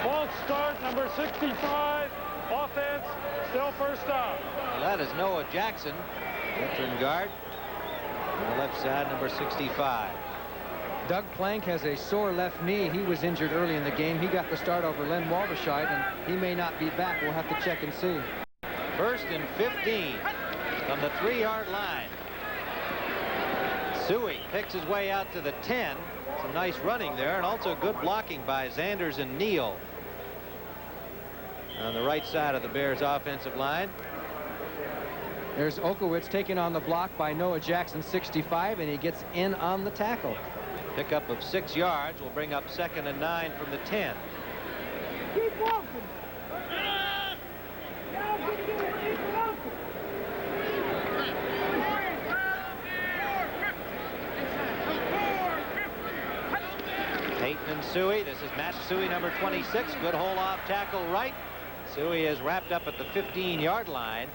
False start, number 65. Offense, still first down. Well, that is Noah Jackson, veteran guard. On the left side, number 65. Doug Plank has a sore left knee. He was injured early in the game. He got the start over Len Walterscheid, and he may not be back. We'll have to check and see. First and 15 from the 3-yard line. Suey picks his way out to the 10. Some nice running there, and also good blocking by Zanders and NEILL on the right side of the Bears offensive line. There's Olkowitz taken on the block by Noah Jackson, 65, and he gets in on the tackle. Pickup of 6 yards will bring up 2nd and 9 from the 10. Keep walking. Payton and Suey. This is Matt Suey, number 26. Good hole-off tackle right. Suey is wrapped up at the 15-yard line.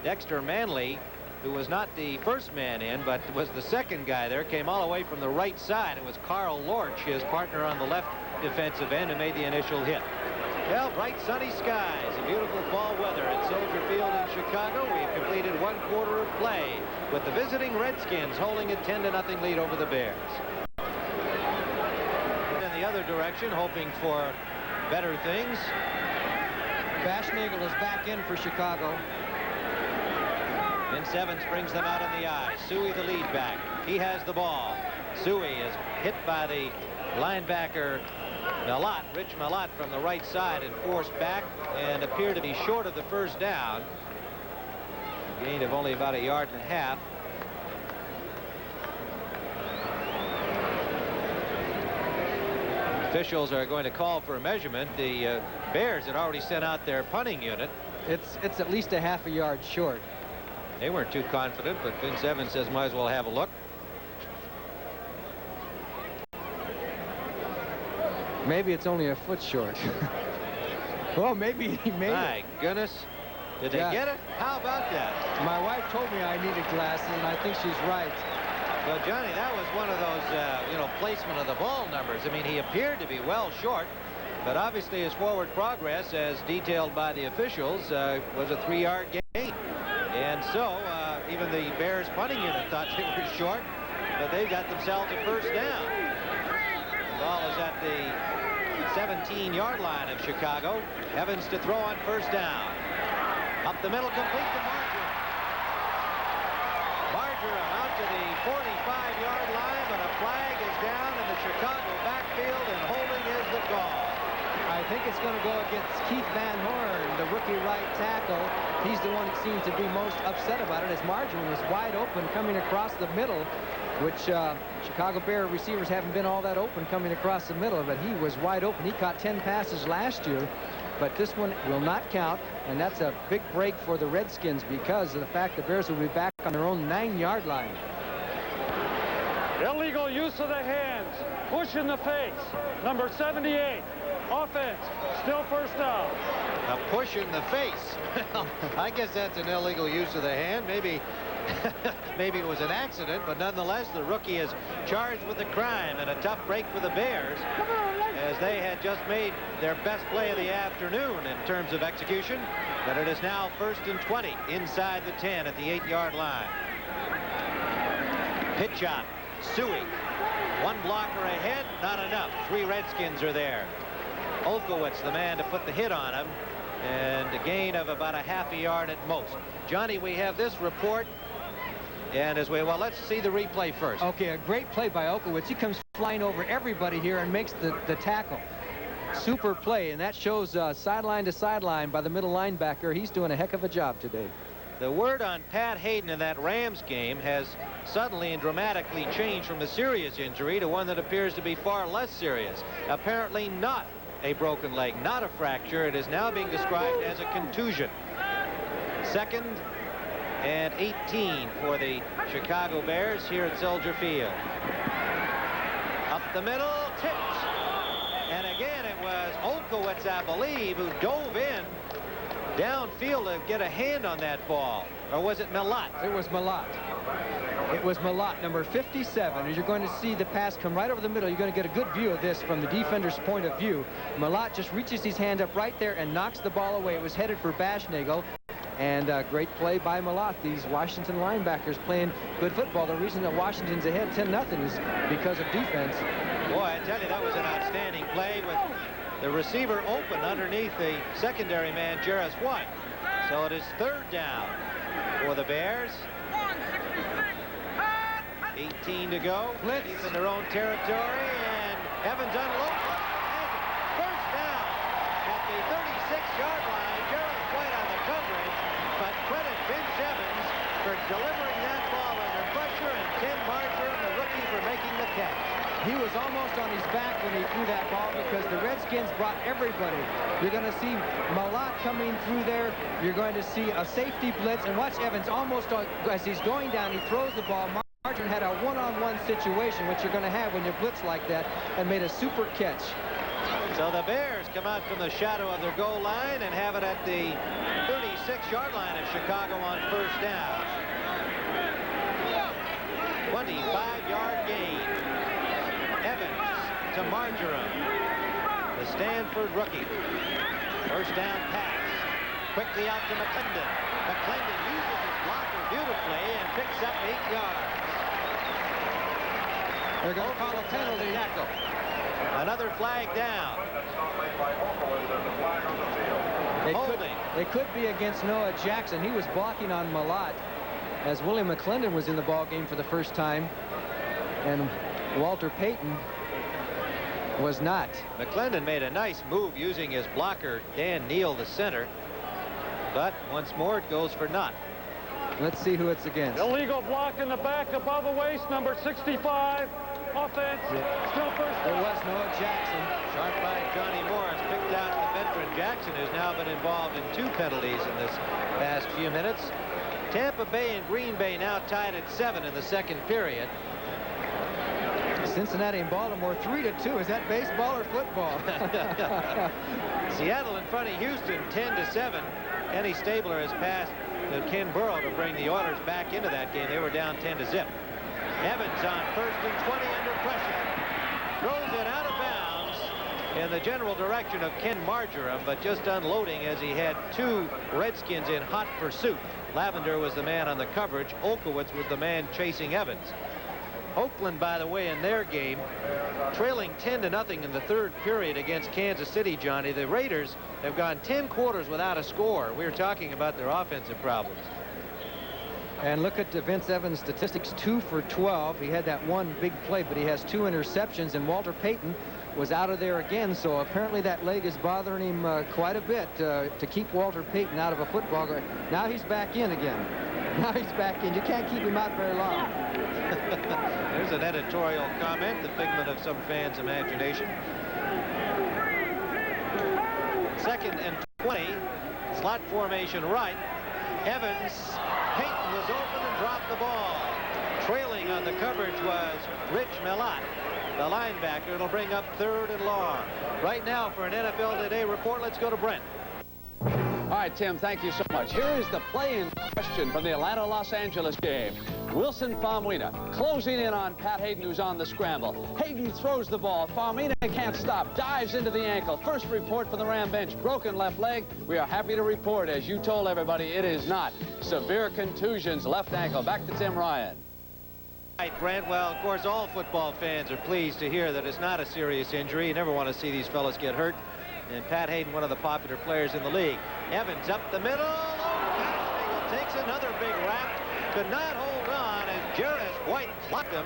Dexter Manley, who was not the first man in, but was the second guy there, came all the way from the right side. It was Carl Lorch, his partner on the left defensive end, who made the initial hit. Well, bright sunny skies and beautiful fall weather at Soldier Field in Chicago. We've completed 1/4 of play with the visiting Redskins holding a 10-0 lead over the Bears. In the other direction, hoping for better things. Bashnagel is back in for Chicago. Vince Evans brings them out in the eye. Suey, the lead back. He has the ball. Suey is hit by the linebacker Malott, Rich Malott, from the right side and forced back and appeared to be short of the first down. Gain of only about 1.5 yards. Officials are going to call for a measurement. The Bears had already sent out their punting unit. It's at least 1/2 yard short. They weren't too confident, but Vince Evans says might as well have a look. Maybe it's only a foot short. Well, maybe he made it. My goodness. Did they get it? How about that? My wife told me I needed glasses, and I think she's right. Well, Johnny, that was one of those, placement of the ball numbers. I mean, he appeared to be well short, but obviously his forward progress, as detailed by the officials, was a 3-yard gain. And so, even the Bears punting unit thought they were short, but they got themselves a first down. The ball is at the 17-yard line of Chicago. Evans to throw on first down. Up the middle, complete to Marjoram. Marjoram out to the 45-yard line, but a flag is down in the Chicago backfield, and holding is the call. I think it's going to go against Keith Van Horn, the rookie right tackle. He's the one that seems to be most upset about it, as Marjoram was wide open coming across the middle, which Chicago Bear receivers haven't been all that open coming across the middle, but he was wide open. He caught 10 passes last year, but this one will not count, and that's a big break for the Redskins because of the fact the Bears will be back on their own 9-yard line. Illegal use of the hands. Push in the face. Number 78. Offense. Still first down. A push in the face. I guess that's an illegal use of the hand. Maybe it was an accident, but nonetheless, the rookie is charged with the crime, and a tough break for the Bears, as they had just made their best play of the afternoon in terms of execution. But it is now 1st and 20 inside the 10 at the 8-yard line. Pitch shot. Suey. One blocker ahead, not enough. 3 Redskins are there. Olkowitz, the man to put the hit on him, and a gain of about 1/2 yard at most. Johnny, we have this report, and let's see the replay first. Okay, a great play by Olkowitz. He comes flying over everybody here and makes the tackle. Super play, and that shows sideline to sideline by the middle linebacker. He's doing a heck of a job today. The word on Pat Hayden in that Rams game has suddenly and dramatically changed from a serious injury to one that appears to be far less serious. Apparently not a broken leg, not a fracture. It is now being described as a contusion. 2nd and 18 for the Chicago Bears here at Soldier Field. Up the middle, tipped. And again, it was Olkowitz, I believe, who dove in downfield to get a hand on that ball. Or was it Malott? It was Malott. It was Malott, number 57. As you're going to see the pass come right over the middle, you're going to get a good view of this from the defender's point of view. Malott just reaches his hand up right there and knocks the ball away. It was headed for Bashnagel. And great play by Malott. These Washington linebackers playing good football. The reason that Washington's ahead 10-0 is because of defense. Boy, I tell you, that was an outstanding play with the receiver open underneath the secondary man, Jarris White. So it is 3rd down for the Bears. 18 to go. Blitz Deep in their own territory, and Evans unloads. First down at the 36-yard line. Jarris White on the coverage, but credit Vince Evans for delivering that ball under pressure, and Ken Marjoram, the rookie, for making the catch. He was almost on his back when he threw that ball because the Redskins brought everybody. You're going to see Malott coming through there. You're going to see a safety blitz. And watch Evans almost, as he's going down, he throws the ball. Margarine had a one-on-one situation, which you're going to have when you blitz like that, and made a super catch. So the Bears come out from the shadow of their goal line and have it at the 36-yard line of Chicago on first down. 25-yard gain. Evans to Marjoram, the Stanford rookie. First down pass. Quickly out to McClendon. McClendon uses his blocker beautifully and picks up 8 yards. They're going to call a penalty. Tackle. Another flag down. It could be against Noah Jackson. He was blocking on Malott as William McClendon was in the ball game for the first time, and Walter Payton was not. McClendon made a nice move using his blocker, Dan NEILL, the center, but once more it goes for naught. Let's see who it's against. Illegal block in the back above the waist, number 65. Offense, still first down. It was Noah Jackson. Sharp by Johnny Morris picked out the veteran Jackson, who's now been involved in 2 penalties in this past few minutes. Tampa Bay and Green Bay now tied at 7 in the second period. Cincinnati and Baltimore 3-2. Is that baseball or football? Seattle in front of Houston 10-7. Kenny Stabler has passed to Ken Burrow to bring the Oilers back into that game. They were down 10-0. Evans on 1st and 20 under pressure. Throws it out of bounds in the general direction of Ken Marjoram, but just unloading as he had 2 Redskins in hot pursuit. Lavender was the man on the coverage. Olkowitz was the man chasing Evans. Oakland, by the way, in their game, trailing 10-0 in the 3rd period against Kansas City, Johnny. The Raiders have gone 10 quarters without a score. We were talking about their offensive problems. And look at Vince Evans' statistics, 2 for 12. He had that one big play, but he has 2 interceptions, and Walter Payton was out of there again, so apparently that leg is bothering him quite a bit to keep Walter Payton out of a football game. Now he's back in again. Now he's back in. You can't keep him out very long. There's an editorial comment, the figment of some fans' imagination. 2nd and 20, slot formation right. Evans, Payton was open and dropped the ball. Trailing on the coverage was Rich Malott, the linebacker. It'll bring up 3rd and long. Right now for an NFL Today report, let's go to Brent. All right, Tim, thank you so much. Here is the play in question from the Atlanta-Los Angeles game. Wilson Famuina closing in on Pat Hayden, who's on the scramble. Hayden throws the ball. Famuina can't stop, dives into the ankle. First report from the Ram bench, broken left leg. We are happy to report, as you told everybody, it is not. Severe contusions, left ankle. Back to Tim Ryan. Right, Brent. Well, of course, all football fans are pleased to hear that it's not a serious injury. You never want to see these fellas get hurt. And Pat Hayden, one of the popular players in the league. Evans up the middle. Oh, Bashnagel takes another big rap. Could not hold on as Jarvis White clocked him.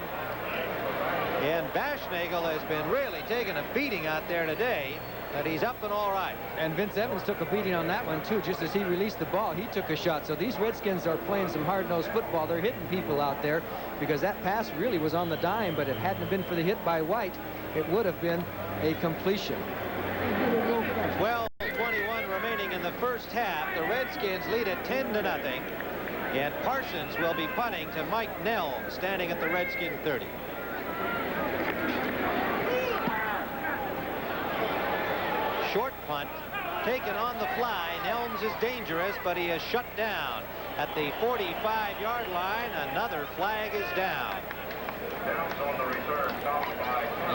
And Bashnagel has been really taking a beating out there today, but he's up and all right. And Vince Evans took a beating on that one, too. Just as he released the ball, he took a shot. So these Redskins are playing some hard-nosed football. They're hitting people out there because that pass really was on the dime, but if it hadn't been for the hit by White, it would have been a completion. 12:21 remaining in the first half. The Redskins lead at 10-0. And Parsons will be punting to Mike Nell, standing at the Redskin 30. Short punt, taken on the fly. Nelms is dangerous, but he is shut down at the 45-yard line. Another flag is down.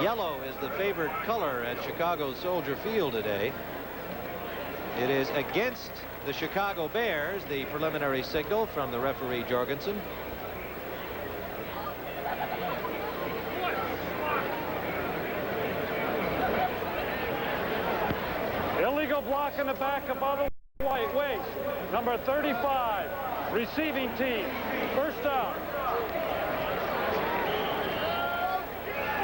Yellow is the favored color at Chicago Soldier Field today. It is against the Chicago Bears, the preliminary signal from the referee Jorgensen. Illegal block in the back above the white waist. Number 35, receiving team. First down.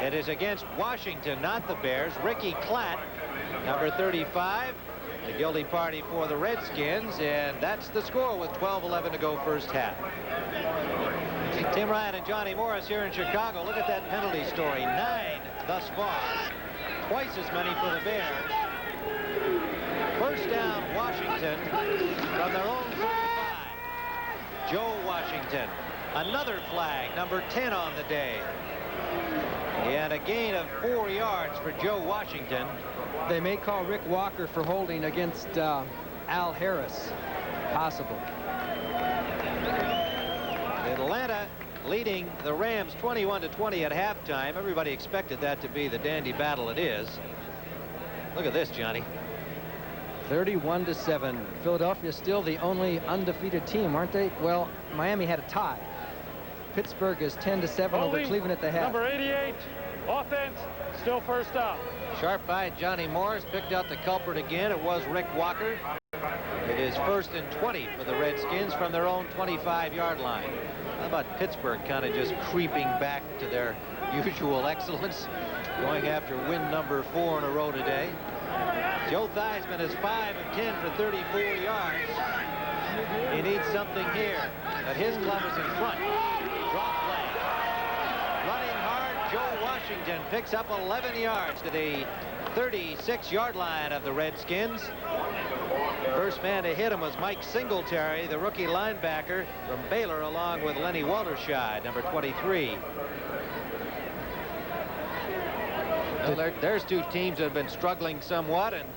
It is against Washington, not the Bears. Ricky Klatt, number 35, the guilty party for the Redskins, and that's the score with 12:11 to go first half. Tim Ryan and Johnny Morris here in Chicago. Look at that penalty story. 9 thus far. Twice as many for the Bears. First down, Washington from their own 35. Joe Washington Another flag, number 10 on the day. And a gain of 4 yards for Joe Washington. They may call Rick Walker for holding against Al Harris. Possible. Atlanta leading the Rams 21-20 at halftime. Everybody expected that to be the dandy battle it is. Look at this, Johnny. 31-7. Philadelphia still the only undefeated team, aren't they? Well, Miami had a tie. Pittsburgh is 10-7 over Cleveland at the half. Number 88, offense, still first out. Sharp-eyed Johnny Morris picked out the culprit again. It was Rick Walker. It is 1st and 20 for the Redskins from their own 25-yard line. How about Pittsburgh kind of just creeping back to their usual excellence, going after win number 4 in a row today. Joe Theismann is 5 of 10 for 34 yards. He needs something here, but his glove is in front. Drop play. Running hard, Joe Washington picks up 11 yards to the 36-yard line of the Redskins. First man to hit him was Mike Singletary, the rookie linebacker from Baylor, along with Lenny Walterscheid, number 23. Well, there's two teams that have been struggling somewhat, and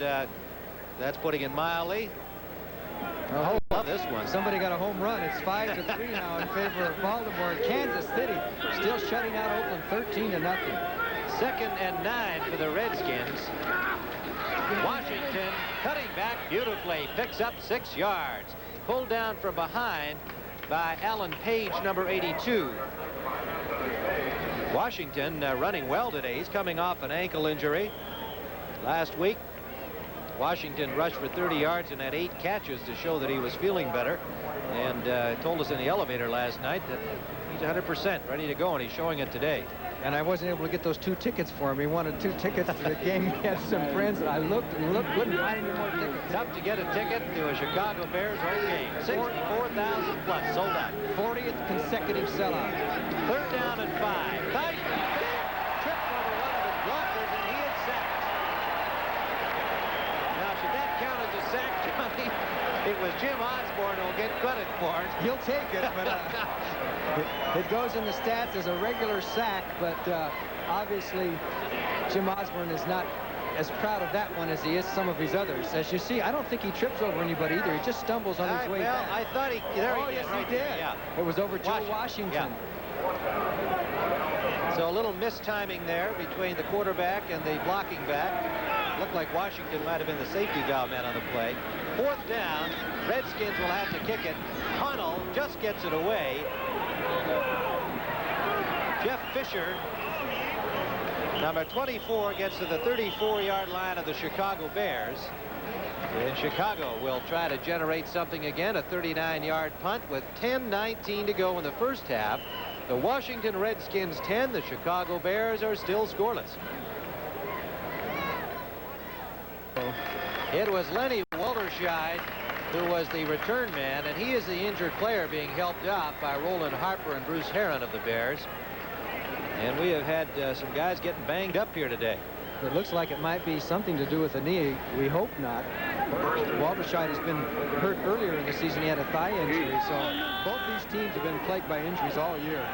that's putting it mildly. Oh, love this one. Somebody got a home run. It's 5-3 now in favor of Baltimore. Kansas City still shutting out Oakland 13-0. 2nd and 9 for the Redskins. Washington cutting back beautifully, picks up 6 yards. Pulled down from behind by Alan Page, number 82. Washington running well today. He's coming off an ankle injury. Last week, Washington rushed for 30 yards and had 8 catches to show that he was feeling better. And told us in the elevator last night that he's 100% ready to go, and he's showing it today. And I wasn't able to get those 2 tickets for him. He wanted 2 tickets to the game. He had some friends, and I looked and looked, couldn't find any more tickets. Tough to get a ticket to a Chicago Bears home game. 64,000 plus, sold out. 40th consecutive sellout. 3rd down and 5. Theismann tripped over one of the blockers, and he is sacked. Now, should that count as a sack, Johnny? It was Jim Osborne who'll get credit for it. He'll take it, but it goes in the stats as a regular sack, but obviously Jim Osborne is not as proud of that one as he is some of his others. As you see, I don't think he trips over anybody either. He just stumbles on his way back. I thought he... There oh, he yes, right he did. There, yeah. It was over Joe Washington. Yeah. So a little mistiming there between the quarterback and the blocking back. Looked like Washington might have been the safety valve man on the play. 4th down. Redskins will have to kick it. Hunnell just gets it away. Jeff Fisher, number 24, gets to the 34-yard line of the Chicago Bears. And Chicago will try to generate something again, a 39-yard punt with 10:19 to go in the first half. The Washington Redskins 10, the Chicago Bears are still scoreless. It was Lenny Walterscheid who was the return man, and he is the injured player being helped out by Roland Harper and Bruce Herron of the Bears. And we have had some guys getting banged up here today. It looks like it might be something to do with the knee. We hope not. Walterscheid has been hurt earlier in the season. He had a thigh injury, so both these teams have been plagued by injuries all year.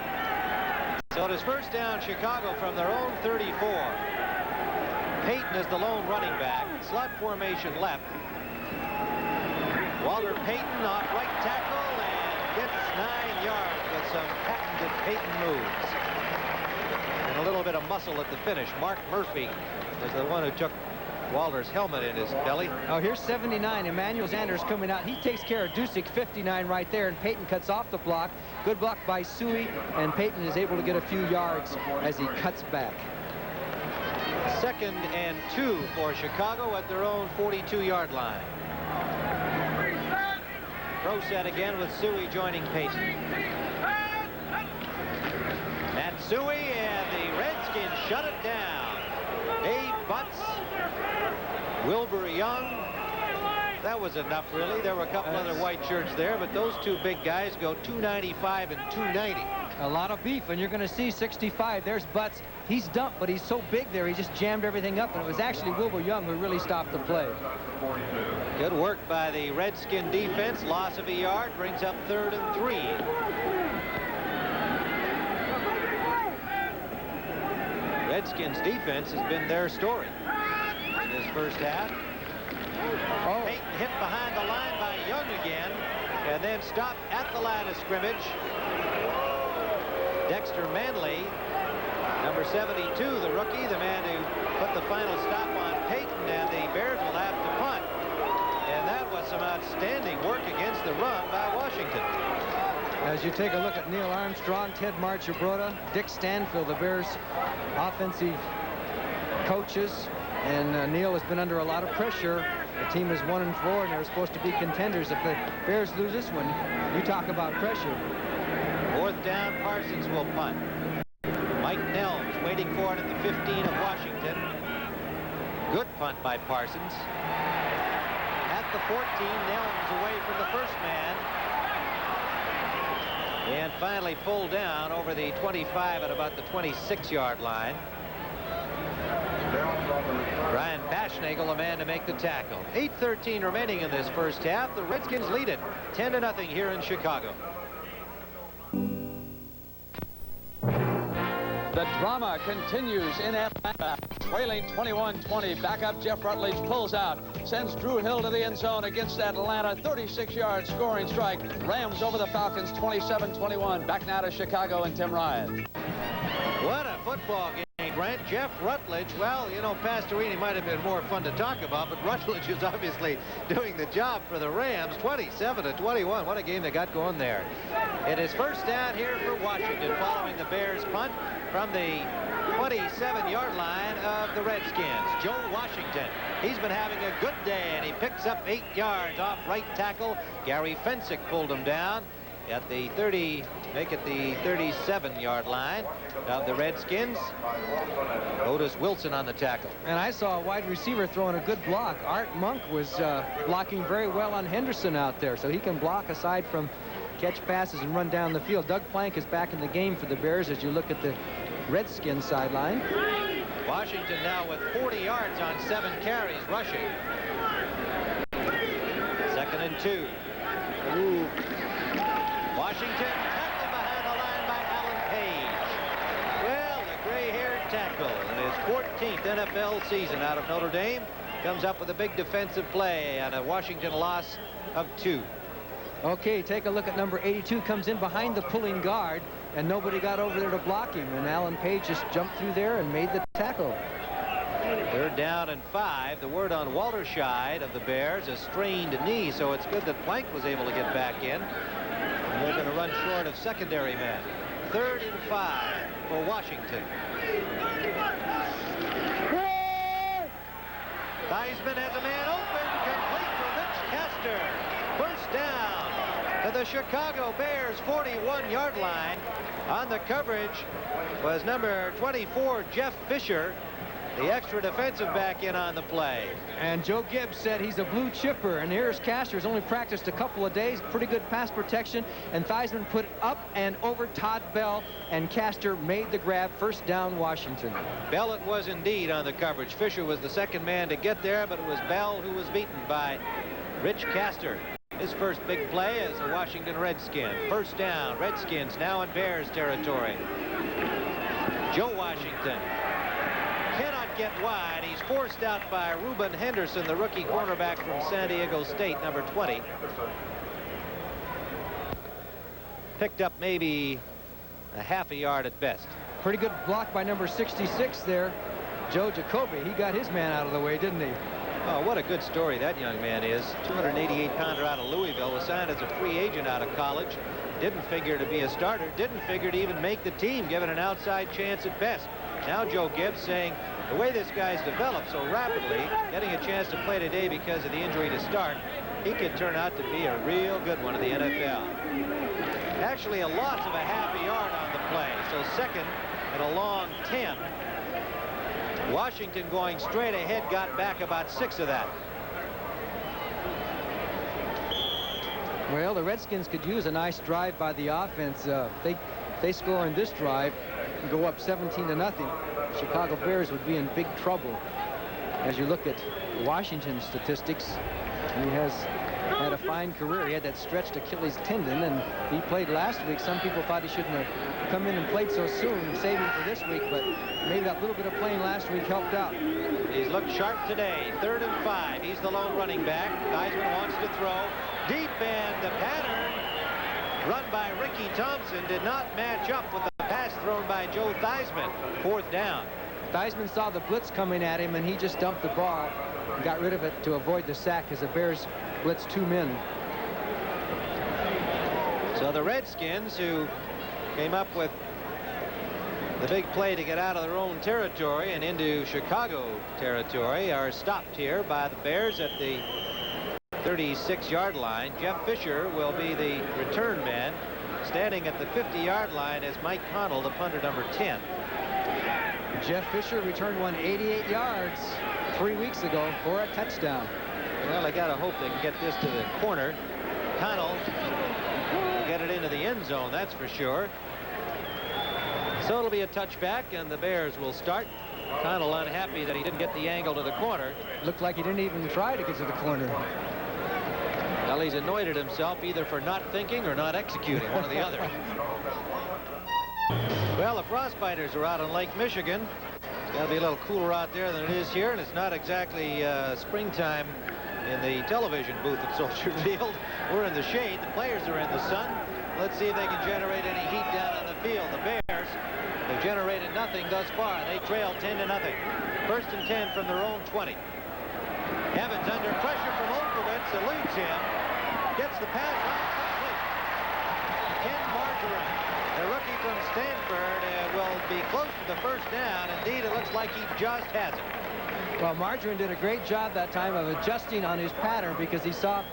So it is 1st down Chicago from their own 34. Payton is the lone running back. Slot formation left. Walter Payton off right tackle and gets 9 yards with some patented Payton moves. And a little bit of muscle at the finish. Mark Murphy is the one who took Walter's helmet in his belly. Oh, here's 79. Emmanuel Sanders coming out. He takes care of Dusick, 59 right there, and Payton cuts off the block. Good block by Suey, and Payton is able to get a few yards as he cuts back. 2nd and 2 for Chicago at their own 42-yard line. Pro set again with Suey joining Payton. And Suey, and the Redskins shut it down. Dave Butts, Wilbur Young. That was enough, really. There were a couple other white shirts there, but those two big guys go 295 and 290. A lot of beef, and you're going to see 65. There's Butts. He's dumped, but he's so big there, he just jammed everything up, and it was actually Wilbur Young who really stopped the play. Good work by the Redskin defense. Loss of a yard brings up 3rd and 3. Redskins defense has been their story in this first half. Payton hit behind the line by Young again, and then stopped at the line of scrimmage. Dexter Manley, number 72, the rookie, the man who put the final stop on Payton, and the Bears will have to punt. And that was some outstanding work against the run by Washington. As you take a look at Neil Armstrong, Ted Marchibroda, Dick Stanfield, the Bears' offensive coaches, and Neil has been under a lot of pressure. The team is 1-4, and they're supposed to be contenders. If the Bears lose this one, you talk about pressure. Fourth down, Parsons will punt. Mike Nelms waiting for it at the 15 of Washington. Good punt by Parsons. At the 14, Nelms away from the first man. And finally pulled down over the 25 at about the 26-yard line. Brian Baschnagel, the man to make the tackle. 8:13 remaining in this first half. The Redskins lead it 10-0 here in Chicago. The drama continues in Atlanta. Trailing 21-20. Backup Jeff Rutledge pulls out. Sends Drew Hill to the end zone against Atlanta. 36-yard scoring strike. Rams over the Falcons 27-21. Back now to Chicago and Tim Ryan. What a football game, Grant. Jeff Rutledge, well, you know, Pastorini might have been more fun to talk about, but Rutledge is obviously doing the job for the Rams. 27-21. What a game they got going there. It is first down here for Washington following the Bears punt from the 27-yard line of the Redskins. Joe Washington, he's been having a good day, and he picks up 8 yards off right tackle. Gary Fensick pulled him down at the 30, make it the 37-yard line of the Redskins. Otis Wilson on the tackle. And I saw a wide receiver throwing a good block. Art Monk was blocking very well on Henderson out there, so he can block aside from catch passes and run down the field. Doug Plank is back in the game for the Bears as you look at the Redskins sideline. Washington now with 40 yards on 7 carries rushing. 2nd and 2. Ooh. Washington tackled behind the line by Alan Page. Well, the gray-haired tackle in his 14th NFL season out of Notre Dame comes up with a big defensive play and a Washington loss of 2. Okay, take a look at number 82. Comes in behind the pulling guard, and nobody got over there to block him. And Alan Page just jumped through there and made the tackle. 3rd down and 5. The word on WALTERSCHEID of the Bears, a strained knee, so it's good that Plank was able to get back in. And they're going to run short of secondary men. 3rd and 5 for Washington. Theismann has a man open, complete for Rich Castor. First down to the Chicago Bears 41-yard line. On the coverage was number 24, Jeff Fisher, the extra defensive back in on the play. And Joe Gibbs said he's a blue chipper. And here's Castor, who's only practiced a couple of days. Pretty good pass protection. And Theismann put up and over Todd Bell. And Castor made the grab. First down, Washington. Bell it was indeed on the coverage. Fisher was the second man to get there, but it was Bell who was beaten by Rich Castor. His first big play as a Washington Redskin. First down, Redskins now in Bears territory. Joe Washington cannot get wide. He's forced out by Reuben Henderson, the rookie cornerback from San Diego State, number 20. Picked up maybe a half a yard at best. Pretty good block by number 66 there, Joe Jacoby. He got his man out of the way, didn't he? Oh, what a good story that young man is. 288-pounder out of Louisville, was signed as a free agent out of college. Didn't figure to be a starter, didn't figure to even make the team, given an outside chance at best. Now Joe Gibbs saying the way this guy's developed so rapidly, getting a chance to play today because of the injury to start, he could turn out to be a real good one in the NFL. Actually a loss of a half a yard on the play, so 2nd and a long 10. Washington going straight ahead got back about 6 of that. Well, the Redskins could use a nice drive by the offense. They score in this drive and go up 17-0. Chicago Bears would be in big trouble. As you look at Washington's statistics, he has had a fine career. He had that stretched Achilles tendon, and he played last week. Some people thought he shouldn't have come in and played so soon, saving for this week, but maybe that little bit of playing last week helped out. He's looked sharp today. 3rd and 5. He's the lone running back. Theismann wants to throw. Deep, and the pattern run by Ricky Thompson did not match up with the pass thrown by Joe Theismann. 4th down. Theismann saw the blitz coming at him, and he just dumped the ball and got rid of it to avoid the sack as the Bears blitzed 2 men. So the Redskins, who came up with the big play to get out of their own territory and into Chicago territory, are stopped here by the Bears at the 36-yard line. Jeff Fisher will be the return man. Standing at the 50-yard line is Mike Connell, the punter, number 10. Jeff Fisher returned one 88 yards 3 weeks ago for a touchdown. Well, I got to hope they can get this to the corner. Connell will get it into the end zone, that's for sure. So it'll be a touchback, and the Bears will start. Connell unhappy that he didn't get the angle to the corner. Looked like he didn't even try to get to the corner. Well, he's annoyed at himself either for not thinking or not executing, one or the other. Well, the Frostbiters are out on Lake Michigan. It's got to be a little cooler out there than it is here, and it's not exactly springtime in the television booth at Soldier Field. We're in the shade. The players are in the sun. Let's see if they can generate any heat down on the field. The Bears have generated nothing thus far. They trail 10-0. 1st and 10 from their own 20. Evans under pressure from Olkowitz, eludes him, gets the pass out complete. Ken Marjoram, the rookie from Stanford, will be close to the 1st down. Indeed, it looks like he just has it. Well, Marjoram did a great job that time of adjusting on his pattern because he saw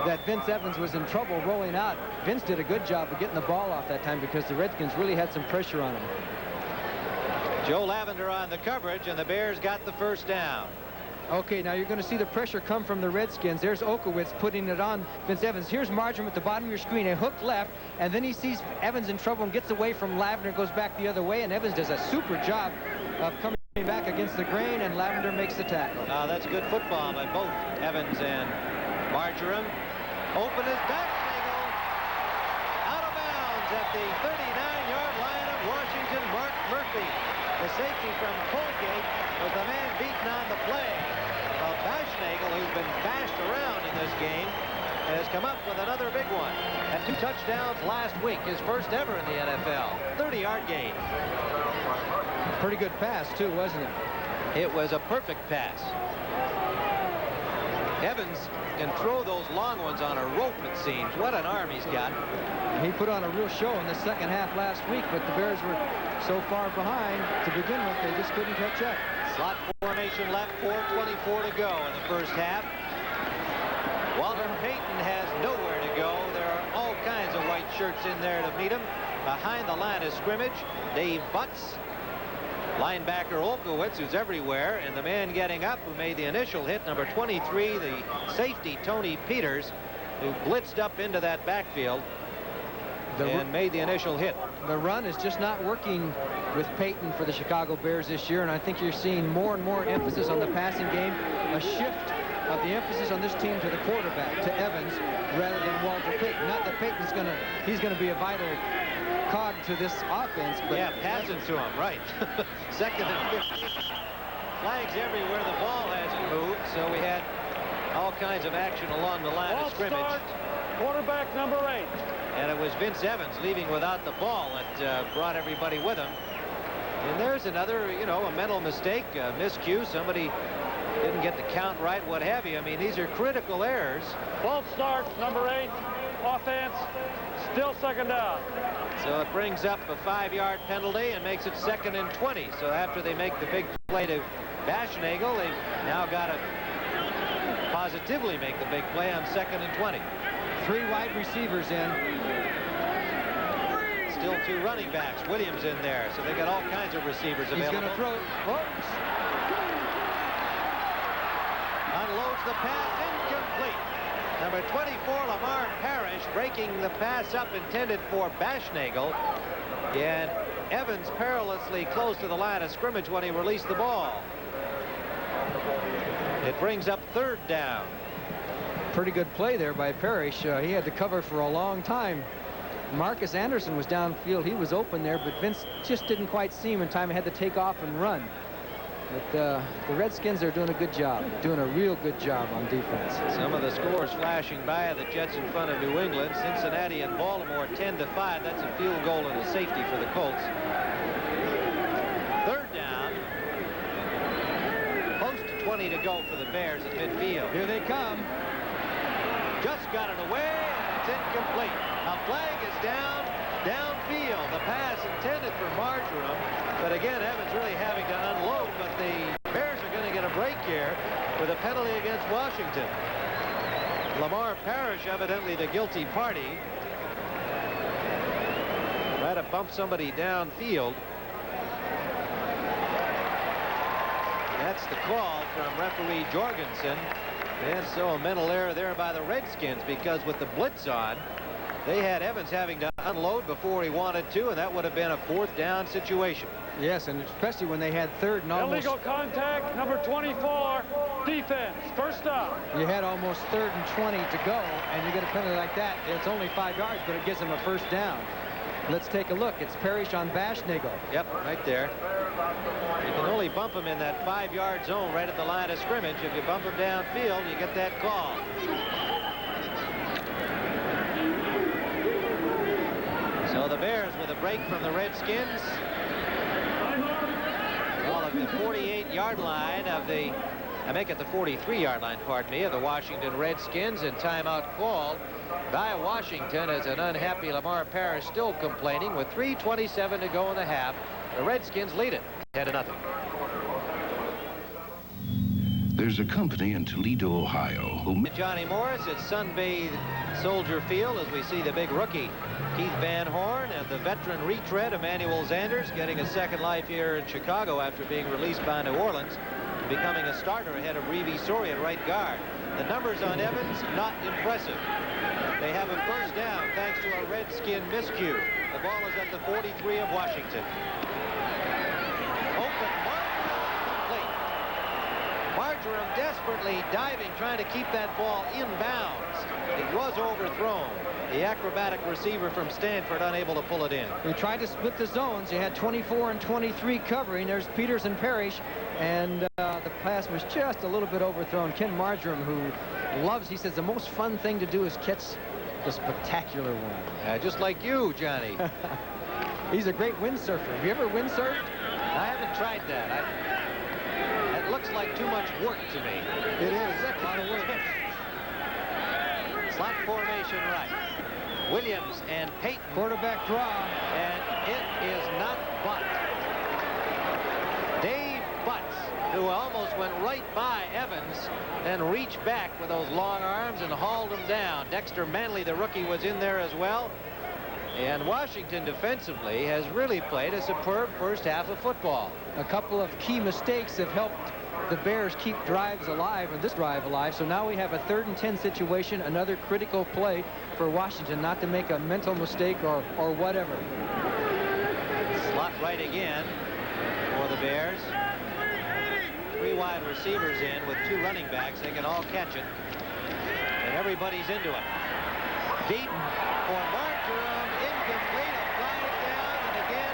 that Vince Evans was in trouble rolling out. Vince did a good job of getting the ball off that time because the Redskins really had some pressure on him. Joe Lavender on the coverage, and the Bears got the 1st down. Okay, now you're going to see the pressure come from the Redskins. There's Olkowitz putting it on Vince Evans. Here's Marjoram at the bottom of your screen, a hook left, and then he sees Evans in trouble and gets away from Lavender, goes back the other way, and Evans does a super job of coming back against the grain, and Lavender makes the tackle. That's good football by both Evans and Marjoram. Open is Backschnagel, out of bounds at the 39-yard line of Washington. Mark Murphy, the safety from Colgate, was the man beaten on the play. Well, Backschnagel, who's been bashed around in this game, has come up with another big one. Had 2 touchdowns last week, his first ever in the NFL. 30-yard gain. Pretty good pass, too, wasn't it? It was a perfect pass. Evans can throw those long ones on a rope, it seems. What an arm he's got. He put on a real show in the second half last week, but the Bears were so far behind to begin with, they just couldn't catch up. Slot formation left, 4:24 to go in the 1st half. Walter Payton has nowhere to go. There are all kinds of white shirts in there to meet him. Behind the line of scrimmage, Dave Butts, linebacker Olkowitz, who's everywhere, and the man getting up who made the initial hit, number 23, the safety Tony Peters, who blitzed up into that backfield and made the initial hit. The run is just not working with Payton for the Chicago Bears this year, and I think you're seeing more and more emphasis on the passing game, a shift of the emphasis on this team to the quarterback, to Evans, rather than Walter Payton. Not that Payton's he's gonna be a vital cog to this offense, but yeah, passing to him, right. 2nd and 15. Flags everywhere, the ball hasn't moved, so we had all kinds of action along the line of scrimmage. Start, quarterback number 8. And it was Vince Evans leaving without the ball that brought everybody with him. And there's another, you know, a mental mistake, a miscue. Somebody didn't get the count right, what have you. I mean, these are critical errors. False start, number 8, offense, still 2nd down. So it brings up a 5-yard penalty and makes it 2nd and 20. So after they make the big play to Backschnagel, they've now got to positively make the big play on 2nd and 20. 3 wide receivers in. Still 2 running backs. Williams in there, so they got all kinds of receivers available. He's going to throw it. Unloads the pass, incomplete. Number 24, Lamar Parrish, breaking the pass up intended for Backschnagel. And Evans perilously close to the line of scrimmage when he released the ball. It brings up 3rd down. Pretty good play there by Parrish. He had to cover for a long time. Marcus Anderson was downfield. He was open there, but Vince just didn't quite see him in time. He had to take off and run. But the Redskins are doing a good job, doing a real good job on defense. Some of the scores flashing by, the Jets in front of New England. Cincinnati and Baltimore 10-5. That's a field goal and a safety for the Colts. Third down. Close to 20 to go for the Bears at midfield. Here they come. Just got it away, and it's incomplete. A flag is downfield. The pass intended for Marjoram, but again, Evans really having to unload, but the Bears are going to get a break here with a penalty against Washington. Lamar Parrish, evidently the guilty party. Try to bump somebody downfield. That's the call from referee Jorgensen. And so a mental error there by the Redskins, because with the blitz on, they had Evans having to unload before he wanted to, and that would have been a fourth down situation. Yes, and especially when they had third and almost... Illegal contact, number 24, defense, first down. You had almost 3rd and 20 to go, and you get a penalty like that. It's only 5 yards, but it gives them a first down. Let's take a look. It's Parrish on Bashnigel. Yep, right there. You can only bump him in that 5-yard zone right at the line of scrimmage. If you bump him downfield, you get that call. So the Bears with a break from the Redskins. All at the 48-yard line of the, I make it the 43-yard line, pardon me, of the Washington Redskins, and timeout called by Washington as an unhappy Lamar Parrish still complaining with 3:27 to go in the half. The Redskins lead it 10-0. There's a company in Toledo, Ohio who... Johnny Morris at Sunbathe Soldier Field as we see the big rookie Keith Van Horn and the veteran retread Emmanuel Sanders getting a second life here in Chicago after being released by New Orleans, becoming a starter ahead of Reeve Sori at right guard. The numbers on Evans, not impressive. They have a first down thanks to a Redskin miscue. The ball is at the 43 of Washington. Open complete. Marjoram desperately diving, trying to keep that ball inbounds. It was overthrown. The acrobatic receiver from Stanford unable to pull it in. They tried to split the zones. You had 24 and 23 covering. There's Peters and Parrish, and the pass was just a little bit overthrown. Ken Marjoram, who loves, he says, the most fun thing to do is catch the spectacular one. Just like you, Johnny. He's a great windsurfer. Have you ever windsurfed? I haven't tried that. That looks like too much work to me. It is. A lot of work. Slot formation right. Williams and Payton. Quarterback draw. And it is not Butt. Dave Butts, who almost went right by Evans and reached back with those long arms and hauled him down. Dexter Manley, the rookie, was in there as well. And Washington defensively has really played a superb first half of football. A couple of key mistakes have helped the Bears keep drives alive, or this drive alive. So now we have a 3rd and 10 situation, another critical play for Washington not to make a mental mistake or whatever. Slot right again for the Bears. 3 wide receivers in with 2 running backs. They can all catch it. And everybody's into it. Deep for Marjoram. Incomplete. A flag down. And again,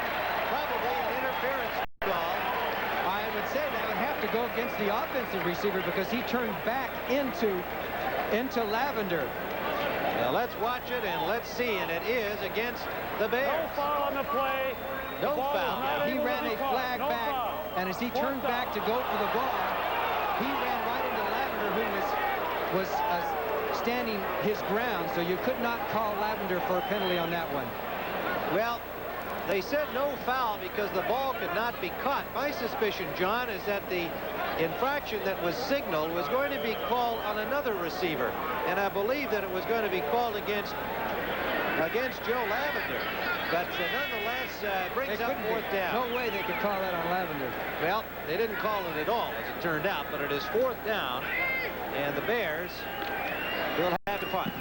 probably an interference call. I would say that would have to go against the offensive receiver because he turned back into Lavender. Now let's watch it and let's see. And it is against the Bears. No foul on the play. No foul. He ran a flag back, and as he turned back to go for the ball, he ran right into Lavender, who was standing his ground, so you could not call Lavender for a penalty on that one. Well, they said no foul because the ball could not be caught. My suspicion, John, is that the infraction that was signaled was going to be called on another receiver, and I believe that it was going to be called against Joe Lavender. But nonetheless, brings up 4th down. No way they could call that on Lavender. Well, they didn't call it at all, as it turned out, but it is 4th down, and the Bears will have to punt.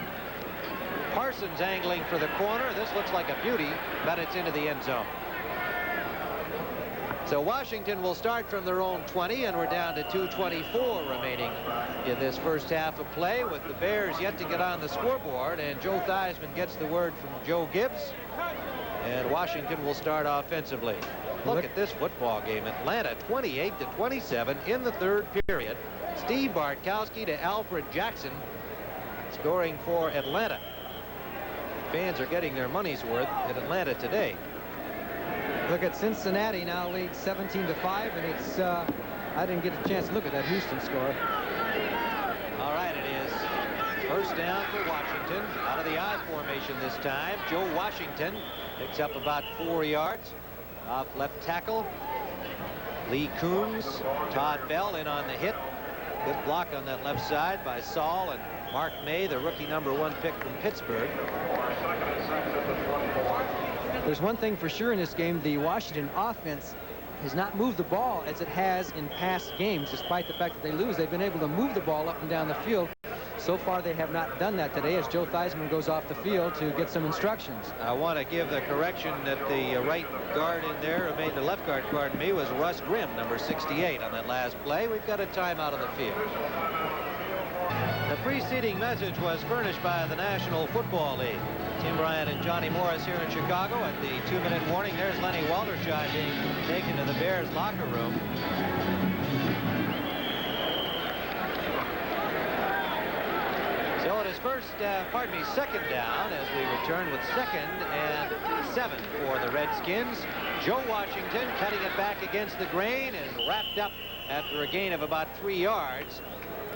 Parsons angling for the corner. This looks like a beauty, but it's into the end zone. So Washington will start from their own 20, and we're down to 2:24 remaining in this first half of play, with the Bears yet to get on the scoreboard, and Joe Theismann gets the word from Joe Gibbs, and Washington will start offensively. Look at this football game. Atlanta 28-27 in the third period. Steve Bartkowski to Alfred Jackson scoring for Atlanta. Fans are getting their money's worth at Atlanta today. Look at Cincinnati now leads 17-5, and it's I didn't get a chance to look at that Houston score. All right, it is first down for Washington. Out of the I formation this time. Joe Washington picks up about 4 yards off left tackle. Lee Coombs, Todd Bell in on the hit. Good block on that left side by Saul and Mark May, the rookie #1 pick from Pittsburgh. There's one thing for sure in this game: the Washington offense has not moved the ball as it has in past games. Despite the fact that they lose, they've been able to move the ball up and down the field. So far, they have not done that today, as Joe Theismann goes off the field to get some instructions. I want to give the correction that the right guard in there, or made the left guard, pardon me, was Russ Grimm, #68 on that last play. We've got a timeout on the field. The preceding message was furnished by the National Football League. Tim Bryant and Johnny Morris here in Chicago at the 2-minute warning. There's Lenny Walterscheid being taken to the Bears locker room. So it is second down as we return with 2nd and 7 for the Redskins. Joe Washington cutting it back against the grain and wrapped up after a gain of about 3 yards.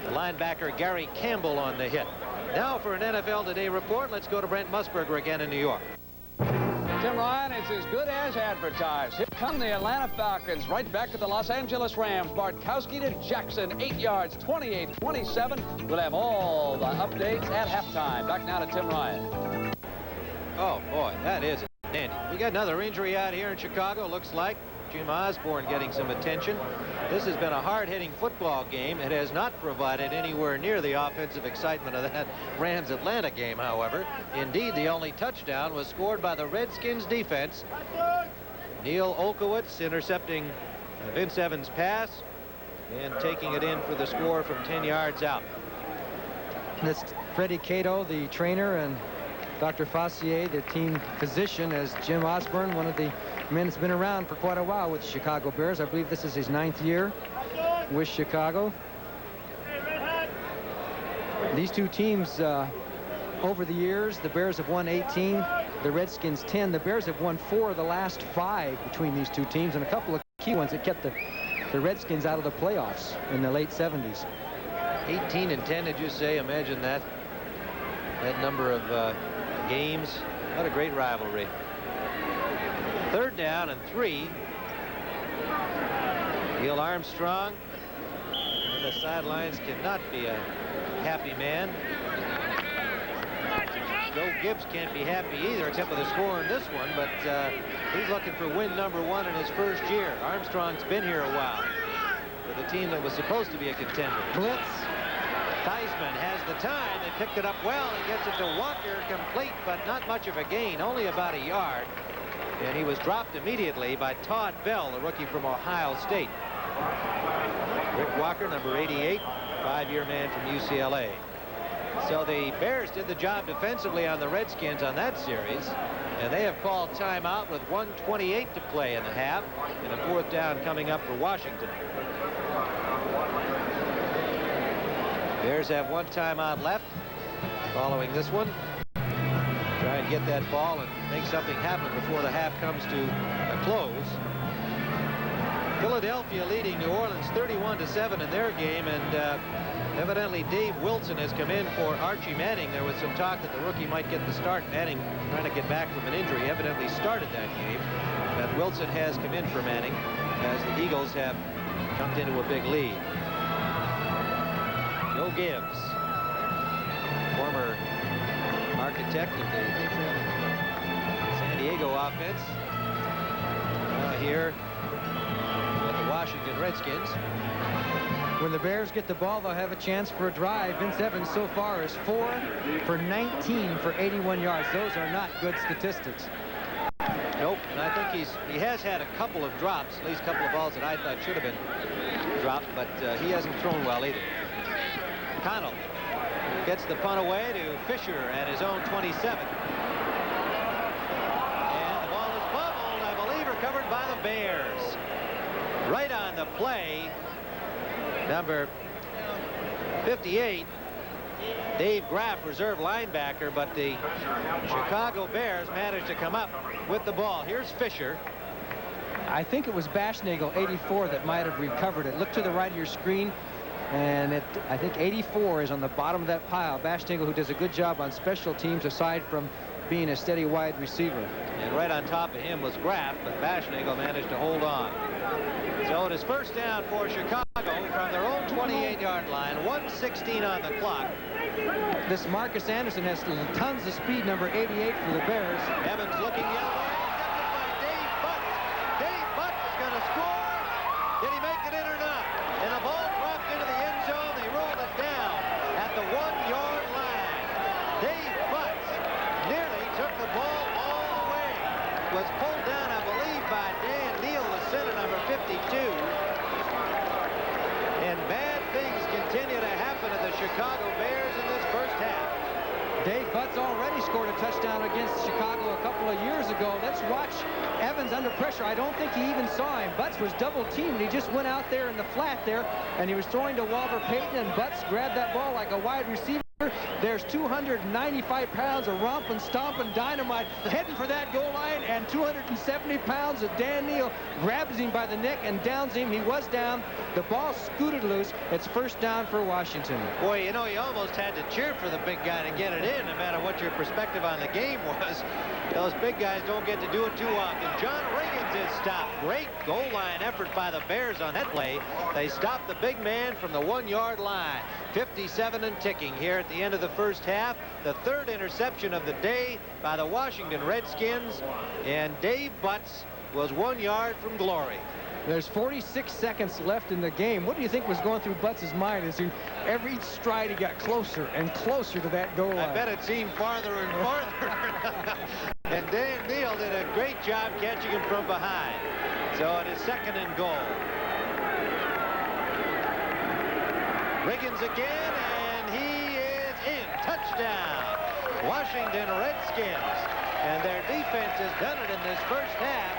The linebacker Gary Campbell on the hit. Now for an NFL Today report, let's go to Brent Musburger again in New York. Tim Ryan, it's as good as advertised. Here come the Atlanta Falcons right back to the Los Angeles Rams. Bartkowski to Jackson, 8 yards, 28-27. We'll have all the updates at halftime. Back now to Tim Ryan. Oh, boy, that is dandy. We got another injury out here in Chicago, looks like. Jim Osborne getting some attention. This has been a hard-hitting football game. It has not provided anywhere near the offensive excitement of that Rams-Atlanta game, however. Indeed, the only touchdown was scored by the Redskins defense. Neil Olkowitz intercepting Vince Evans' pass and taking it in for the score from 10 yards out. That's Freddie Cato, the trainer, and Dr. Fossier, the team physician, as Jim Osborne, one of the men that's been around for quite a while with the Chicago Bears. I believe this is his 9th year with Chicago. These two teams, over the years, the Bears have won 18, the Redskins 10. The Bears have won 4 of the last 5 between these two teams, and a couple of key ones that kept the Redskins out of the playoffs in the late 70s. 18 and 10, did you say? Imagine that number of games. What a great rivalry. 3rd down and 3. Neil Armstrong on the sidelines cannot be a happy man. Joe Gibbs can't be happy either, except for the score in this one, but he's looking for win #1 in his first year. Armstrong's been here a while with a team that was supposed to be a contender. Blitz. Theismann has the time. They picked it up well and gets it to Walker, complete, but not much of a gain, only about a yard. And he was dropped immediately by Todd Bell, the rookie from Ohio State. Rick Walker, #88, 5-year man from UCLA. So the Bears did the job defensively on the Redskins on that series, and they have called timeout with 1:28 to play in the half, and a 4th down coming up for Washington. Bears have 1 timeout left following this one. Try and get that ball and make something happen before the half comes to a close. Philadelphia leading New Orleans 31-7 in their game, and evidently Dave Wilson has come in for Archie Manning. There was some talk that the rookie might get the start. Manning, trying to get back from an injury, evidently started that game, but Wilson has come in for Manning as the Eagles have jumped into a big lead. Joe Gibbs, former architect of the San Diego offense, here with the Washington Redskins. When the Bears get the ball, they'll have a chance for a drive. Vince Evans so far is 4 for 19 for 81 yards. Those are not good statistics. Nope, and I think he has had a couple of drops, at least a couple of balls that I thought should have been dropped, but he hasn't thrown well either. Connell gets the punt away to Fisher at his own 27. And the ball is bobbled, I believe, recovered by the Bears. Right on the play, number 58, Dave Graff, reserve linebacker, but the Chicago Bears managed to come up with the ball. Here's Fisher. I think it was Bashnagel, 84, that might have recovered it. Look to the right of your screen, and I think 84 is on the bottom of that pile. Bashnagel, who does a good job on special teams aside from being a steady wide receiver. And right on top of him was Graff, but Bashnagel managed to hold on. So it is first down for Chicago from their own 28-yard line, 1:16 on the clock. This Marcus Anderson has tons of speed, number 88 for the Bears. Evans looking the other way, intercepted by Dave Butts. Dave Butts is going to score. Did he make it in or not? And the ball dropped into the end zone. They rolled it down at the 1-yard line. Dave Butts nearly took the ball all the way. Was pulled down, I believe, by NEILL, the center, number 52. And bad things continue to happen to the Chicago Bears in this first half. Dave Butts already scored a touchdown against Chicago a couple of years ago. Let's watch Evans under pressure. I don't think he even saw him. Butts was double teamed. He just went out there in the flat there, and he was throwing to Walter Payton, and Butts grabbed that ball like a wide receiver. There's 295 pounds of romping, stomping dynamite heading for that goal line, and 270 pounds of Dan NEILL grabs him by the neck and downs him. He was down. The ball scooted loose. It's first down for Washington. Boy, you know, you almost had to cheer for the big guy to get it in, no matter what your perspective on the game was. Those big guys don't get to do it too often. John Riggins is stopped. Great goal line effort by the Bears on that play. They stopped the big man from the 1-yard line. 57 and ticking here at the end of the first half. The third interception of the day by the Washington Redskins, and Dave Butts was 1 yard from glory. There's 46 seconds left in the game. What do you think was going through Butts' mind as every stride he got closer and closer to that goal line? I bet it seemed farther and farther. And Dan NEILL did a great job catching him from behind. So it is second and goal. Riggins again, and he is in. Touchdown, Washington Redskins. And their defense has done it in this first half.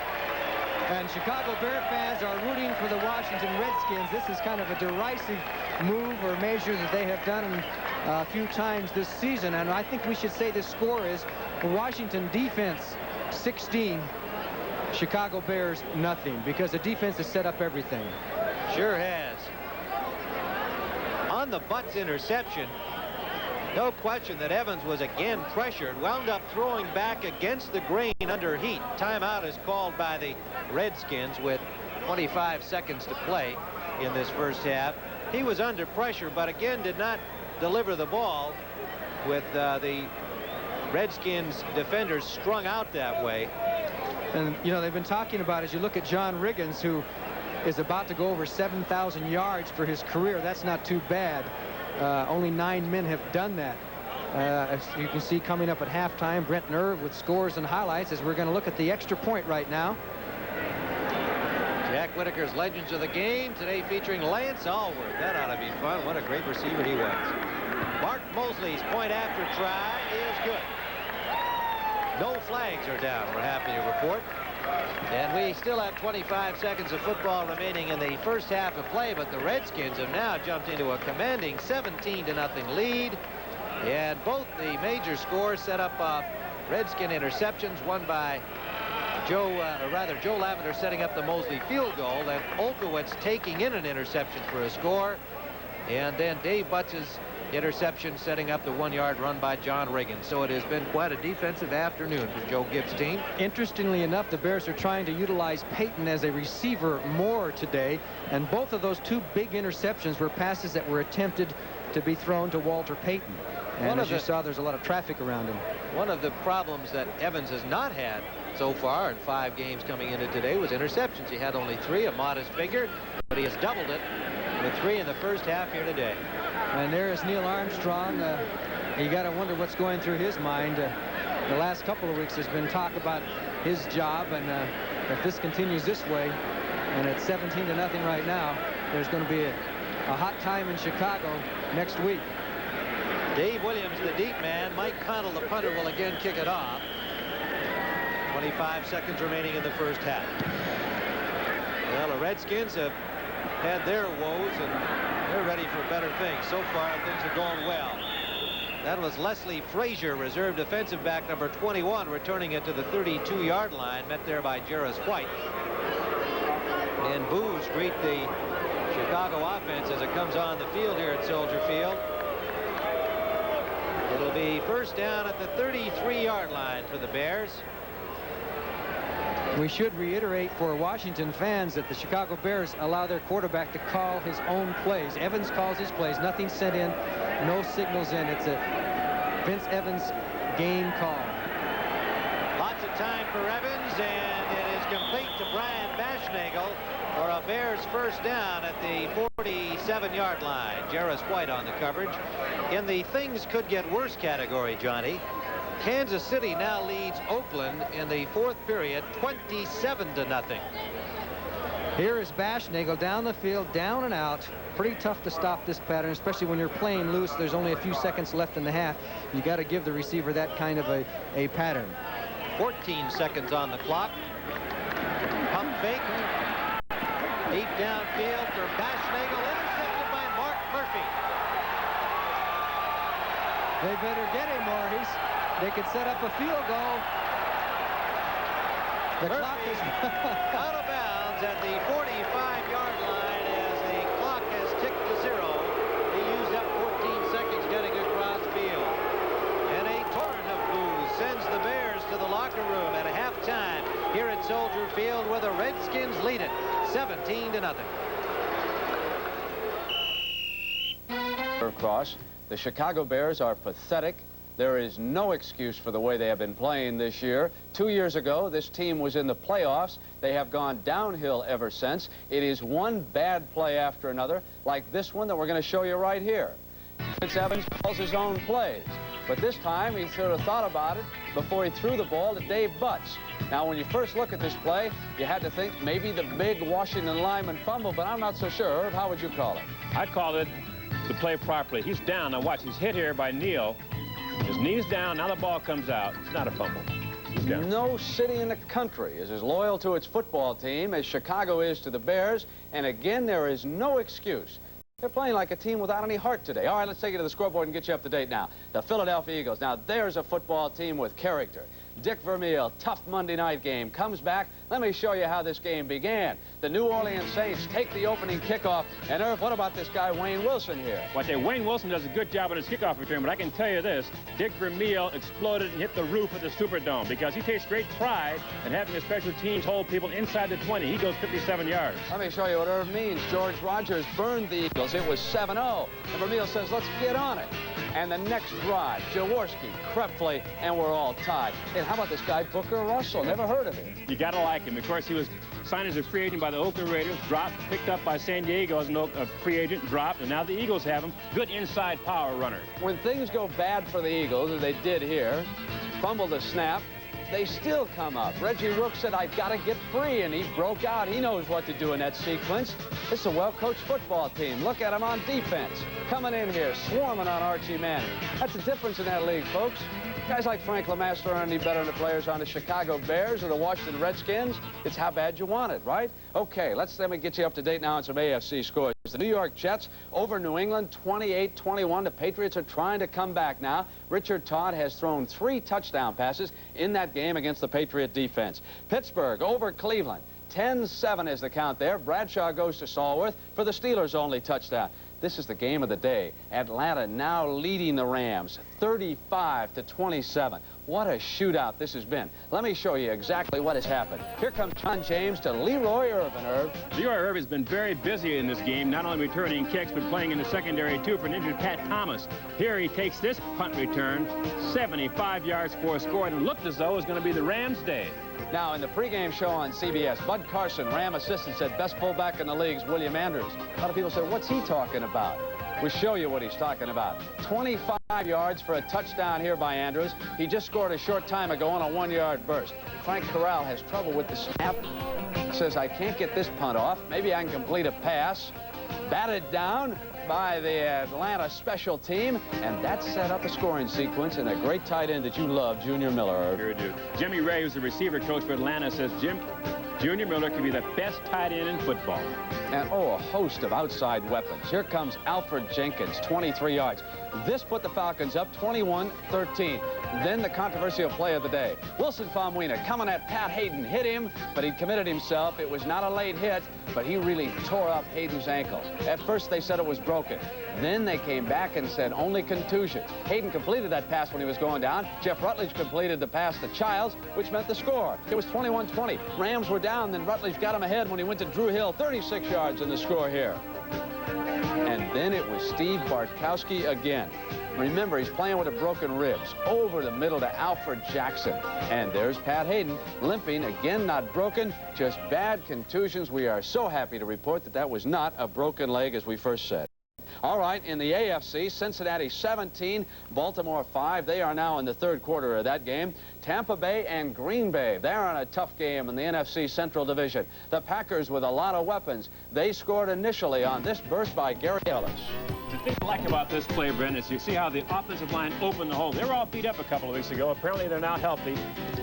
And Chicago Bear fans are rooting for the Washington Redskins. This is kind of a derisive move or measure that they have done a few times this season. And I think we should say the score is Washington defense 16, Chicago Bears nothing, because the defense has set up everything. Sure has. On the Butts interception, no question that Evans was again pressured, wound up throwing back against the grain under heat. Timeout is called by the Redskins with 25 seconds to play in this first half. He was under pressure, but again did not deliver the ball with the Redskins defenders strung out that way. And, you know, they've been talking about, as you look at John Riggins, who is about to go over 7,000 yards for his career. That's not too bad. Only 9 men have done that. As you can see coming up at halftime, Brent Nerve with scores and highlights as we're going to look at the extra point right now. Jack Whitaker's Legends of the Game today featuring Lance Allworth. That ought to be fun. What a great receiver he was. Mark Mosley's point after try is good. No flags are down, we're happy to report. And we still have 25 seconds of football remaining in the first half of play, but the Redskins have now jumped into a commanding 17-0 lead. And both the major scores set up Redskin interceptions, one by Joe Lavender setting up the Mosley field goal, and Olkowitz taking in an interception for a score. And then Dave Butts' interception setting up the 1-yard run by John Riggins. So it has been quite a defensive afternoon for Joe Gibbs' team. Interestingly enough, the Bears are trying to utilize Payton as a receiver more today, and both of those two big interceptions were passes that were attempted to be thrown to Walter Payton. And as you saw, there's a lot of traffic around him. One of the problems that Evans has not had so far in 5 games coming into today was interceptions. He had only 3, a modest figure, but he has doubled it with 3 in the first half here today. And there is Neil Armstrong. You got to wonder what's going through his mind. The last couple of weeks there's been talk about his job. And if this continues this way, and it's 17-0 right now, there's going to be a hot time in Chicago next week. Dave Williams, the deep man. Mike Connell, the punter, will again kick it off. 25 seconds remaining in the first half. Well, the Redskins have had their woes, and they're ready for better things. So far, things are going well. That was Leslie Frazier, reserve defensive back number 21, returning it to the 32-yard line, met there by Jarvis White. And boos greet the Chicago offense as it comes on the field here at Soldier Field. It'll be first down at the 33-yard line for the Bears. We should reiterate for Washington fans that the Chicago Bears allow their quarterback to call his own plays. Evans calls his plays. Nothing sent in, no signals in. It's a Vince Evans game call. Lots of time for Evans, and it is complete to Brian Bashnagel for a Bears first down at the 47-yard line. Jarvis White on the coverage. In the things could get worse category, Johnny, Kansas City now leads Oakland in the fourth period, 27-0. Here is Bashnagel down the field, down and out. Pretty tough to stop this pattern, especially when you're playing loose. There's only a few seconds left in the half. You got to give the receiver that kind of a pattern. 14 seconds on the clock. Pump fake. Deep downfield for Bashnagel, intercepted by Mark Murphy. They better get him, Maurice. They could set up a field goal. The clock is out of bounds at the 45-yard line as the clock has ticked to 0. He used up 14 seconds getting across field. And a torrent of boos sends the Bears to the locker room at halftime here at Soldier Field, where the Redskins lead it 17-0. Across, the Chicago Bears are pathetic. There is no excuse for the way they have been playing this year. 2 years ago, this team was in the playoffs. They have gone downhill ever since. It is one bad play after another, like this one that we're going to show you right here. Vince Evans calls his own plays, but this time he sort of thought about it before he threw the ball to Dave Butts. Now, when you first look at this play, you had to think maybe the big Washington lineman fumble, but I'm not so sure. Irv, how would you call it? I'd call it the play properly. He's down. Now watch, he's hit here by NEILL. His knee's down, now the ball comes out. It's not a fumble. He's down. No city in the country is as loyal to its football team as Chicago is to the Bears, and again, there is no excuse. They're playing like a team without any heart today. All right, let's take you to the scoreboard and get you up to date now. The Philadelphia Eagles. Now, there's a football team with character. Dick Vermeil, tough Monday night game, comes back. Let me show you how this game began. The New Orleans Saints take the opening kickoff. And, Irv, what about this guy, Wayne Wilson, here? Well, I say Wayne Wilson does a good job on his kickoff return, but I can tell you this. Dick Vermeil exploded and hit the roof of the Superdome because he takes great pride in having his special teams hold people inside the 20. He goes 57 yards. Let me show you what Irv means. George Rogers burned the Eagles. It was 7-0. And Vermeil says, let's get on it. And the next drive, Jaworski, Krepfle, and we're all tied. And how about this guy, Booker Russell? Never heard of him. You got to like him. Of course, he was signed as a free agent by the Oakland Raiders, dropped, picked up by San Diego as a free agent, dropped, and now the Eagles have him. Good inside power runner. When things go bad for the Eagles, as they did here, fumble the snap, they still come up. Reggie Rook said, I've got to get free, and he broke out. He knows what to do in that sequence. It's a well-coached football team. Look at him on defense. Coming in here, swarming on Archie Manning. That's the difference in that league, folks. Guys like Frank LeMaster aren't any better than the players on the Chicago Bears or the Washington Redskins. It's how bad you want it, right? Okay, let me get you up to date now on some AFC scores. The New York Jets over New England, 28-21. The Patriots are trying to come back now. Richard Todd has thrown 3 touchdown passes in that game against the Patriot defense. Pittsburgh over Cleveland, 10-7 is the count there. Bradshaw goes to Stallworth for the Steelers' only touchdown. This is the game of the day. Atlanta now leading the Rams, 35-27. What a shootout this has been. Let me show you exactly what has happened. Here comes John James to Leroy Irvin, Irv. Leroy Irvin has been very busy in this game, not only returning kicks, but playing in the secondary, too, for an injured Pat Thomas. Here he takes this punt return, 75 yards for a score, and it looked as though it was going to be the Rams' day. Now, in the pregame show on CBS, Bud Carson, Ram assistant, said best fullback in the league is William Andrews. A lot of people said, what's he talking about? We'll show you what he's talking about. 25 yards for a touchdown here by Andrews. He just scored a short time ago on a 1-yard burst. Frank Corral has trouble with the snap. Says, I can't get this punt off. Maybe I can complete a pass. Batted down by the Atlanta special team, and that set up a scoring sequence and a great tight end that you love, Junior Miller. Sure do. Jimmy Ray, who's the receiver coach for Atlanta, says Junior Miller could be the best tight end in football. And, oh, a host of outside weapons. Here comes Alfred Jenkins, 23 yards. This put the Falcons up 21-13. Then the controversial play of the day. Wilson Famuina coming at Pat Hayden, hit him, but he committed himself. It was not a late hit, but he really tore up Hayden's ankle. At first, they said it was broken. Then they came back and said only contusion. Hayden completed that pass when he was going down. Jeff Rutledge completed the pass to Childs, which meant the score. It was 21-20. Rams were down, then Rutledge got him ahead when he went to Drew Hill, 36 yards in the score here. And then it was Steve Bartkowski again. Remember, he's playing with a broken ribs. Over the middle to Alfred Jackson. And there's Pat Hayden, limping, again not broken, just bad contusions. We are so happy to report that that was not a broken leg, as we first said. All right, in the AFC, Cincinnati 17, Baltimore 5. They are now in the third quarter of that game. Tampa Bay and Green Bay, they're on a tough game in the NFC Central Division. The Packers with a lot of weapons. They scored initially on this burst by Gary Ellis. The thing I like about this play, Brent, is you see how the offensive line opened the hole. They were all beat up a couple of weeks ago. Apparently, they're now healthy,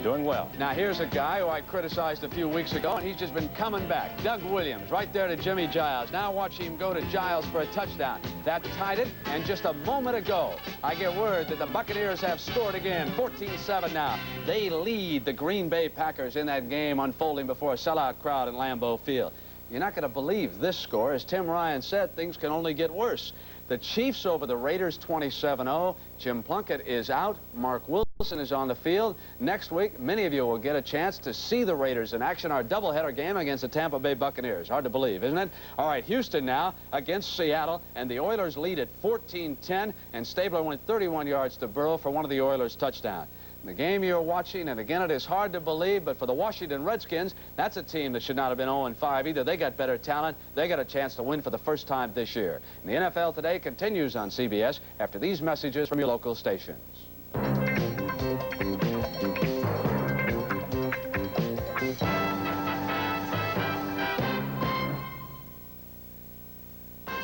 doing well. Now, here's a guy who I criticized a few weeks ago, and he's just been coming back. Doug Williams, right there to Jimmy Giles. Now watch him go to Giles for a touchdown. That tied it, and just a moment ago, I get word that the Buccaneers have scored again, 14-7 now. They lead the Green Bay Packers in that game unfolding before a sellout crowd in Lambeau Field. You're not going to believe this score. As Tim Ryan said, things can only get worse. The Chiefs over the Raiders 27-0. Jim Plunkett is out. Mark Wilson is on the field. Next week, many of you will get a chance to see the Raiders in action, our doubleheader game against the Tampa Bay Buccaneers. Hard to believe, isn't it? All right, Houston now against Seattle, and the Oilers lead at 14-10, and Stabler went 31 yards to Burrow for one of the Oilers' touchdowns. The game you're watching, and again, it is hard to believe, but for the Washington Redskins, that's a team that should not have been 0-5 either. They got better talent. They got a chance to win for the first time this year. And the NFL Today continues on CBS after these messages from your local stations.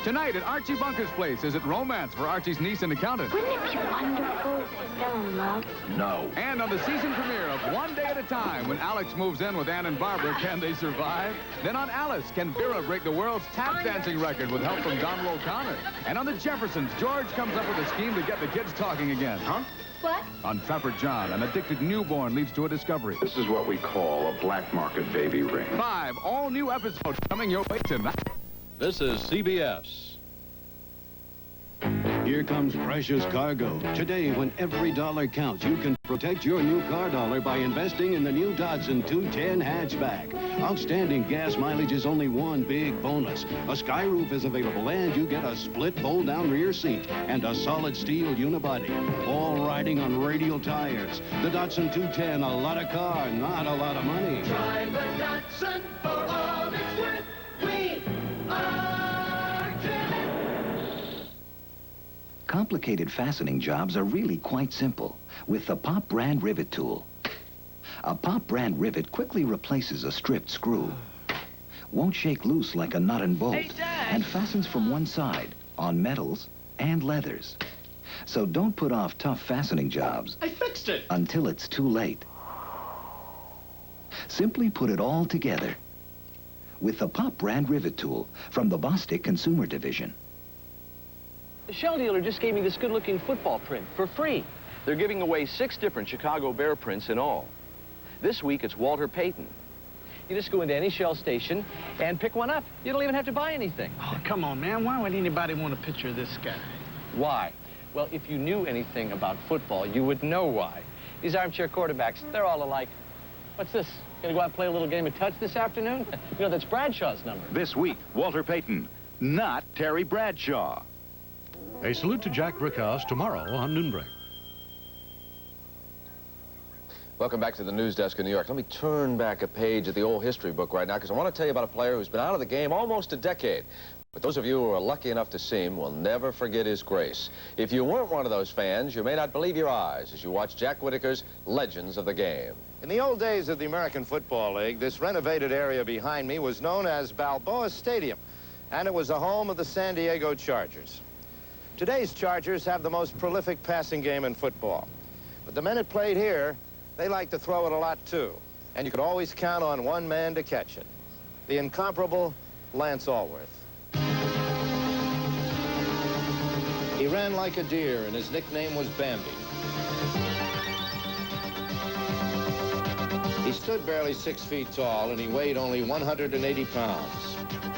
Tonight at Archie Bunker's place, is it romance for Archie's niece and accountant? Wouldn't it be wonderful if they fell in love? No. And on the season premiere of One Day at a Time, when Alex moves in with Ann and Barbara, can they survive? Then on Alice, can Vera break the world's tap dancing record with help from Donald O'Connor? And on the Jeffersons, George comes up with a scheme to get the kids talking again. Huh? What? On Trapper John, an addicted newborn leads to a discovery. This is what we call a black market baby ring. 5 all-new episodes coming your way tonight. This is CBS. Here comes Precious Cargo. Today, when every dollar counts, you can protect your new car dollar by investing in the new Datsun 210 hatchback. Outstanding gas mileage is only one big bonus. A sky roof is available, and you get a split fold-down rear seat and a solid steel unibody. All riding on radial tires. The Datsun 210, a lot of car, not a lot of money. Drive the Datsun for all it's worth. We are driven. Complicated fastening jobs are really quite simple with the Pop brand rivet tool. A Pop brand rivet quickly replaces a stripped screw, won't shake loose like a nut and bolt, and fastens from one side on metals and leathers. So don't put off tough fastening jobs. I fixed it! Until it's too late. Simply put it all together with the Pop brand rivet tool from the Bostic Consumer Division. The shell dealer just gave me this good-looking football print for free. They're giving away 6 different Chicago Bear prints in all. This week, it's Walter Payton. You just go into any Shell station and pick one up. You don't even have to buy anything. Oh, come on, man. Why would anybody want a picture of this guy? Why? Well, if you knew anything about football, you would know why. These armchair quarterbacks, they're all alike. What's this? Gonna go out and play a little game of touch this afternoon? You know, that's Bradshaw's number. This week, Walter Payton, not Terry Bradshaw. A salute to Jack Brickhouse tomorrow on Noonbreak. Welcome back to the news desk in New York. Let me turn back a page of the old history book right now, because I want to tell you about a player who's been out of the game almost a decade. But those of you who are lucky enough to see him will never forget his grace. If you weren't one of those fans, you may not believe your eyes as you watch Jack Whitaker's Legends of the Game. In the old days of the American Football League, this renovated area behind me was known as Balboa Stadium, and it was the home of the San Diego Chargers. Today's Chargers have the most prolific passing game in football. But the men that played here, they like to throw it a lot too. And you could always count on one man to catch it. The incomparable Lance Alworth. He ran like a deer, and his nickname was Bambi. He stood barely 6 feet tall, and he weighed only 180 pounds.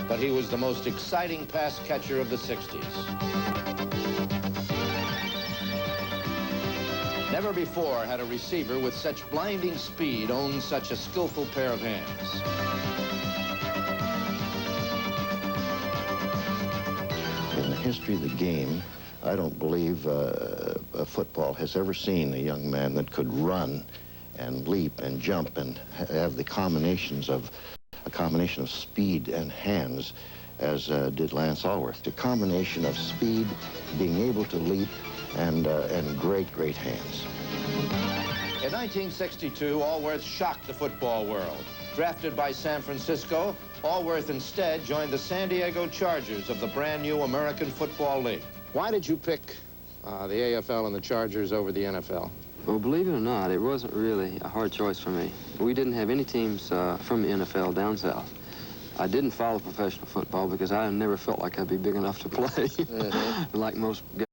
But he was the most exciting pass catcher of the 60s. Never before had a receiver with such blinding speed owned such a skillful pair of hands. In the history of the game, I don't believe football has ever seen a young man that could run and leap and jump and have the combination of speed and hands as did Lance Alworth. The combination of speed, being able to leap, and great hands. In 1962, Alworth shocked the football world. Drafted by San Francisco, Alworth instead joined the San Diego Chargers of the brand new American Football League. Why did you pick the AFL and the Chargers over the NFL? Well, believe it or not, it wasn't really a hard choice for me. We didn't have any teams from the NFL down south. I didn't follow professional football because I never felt like I'd be big enough to play, like most guys.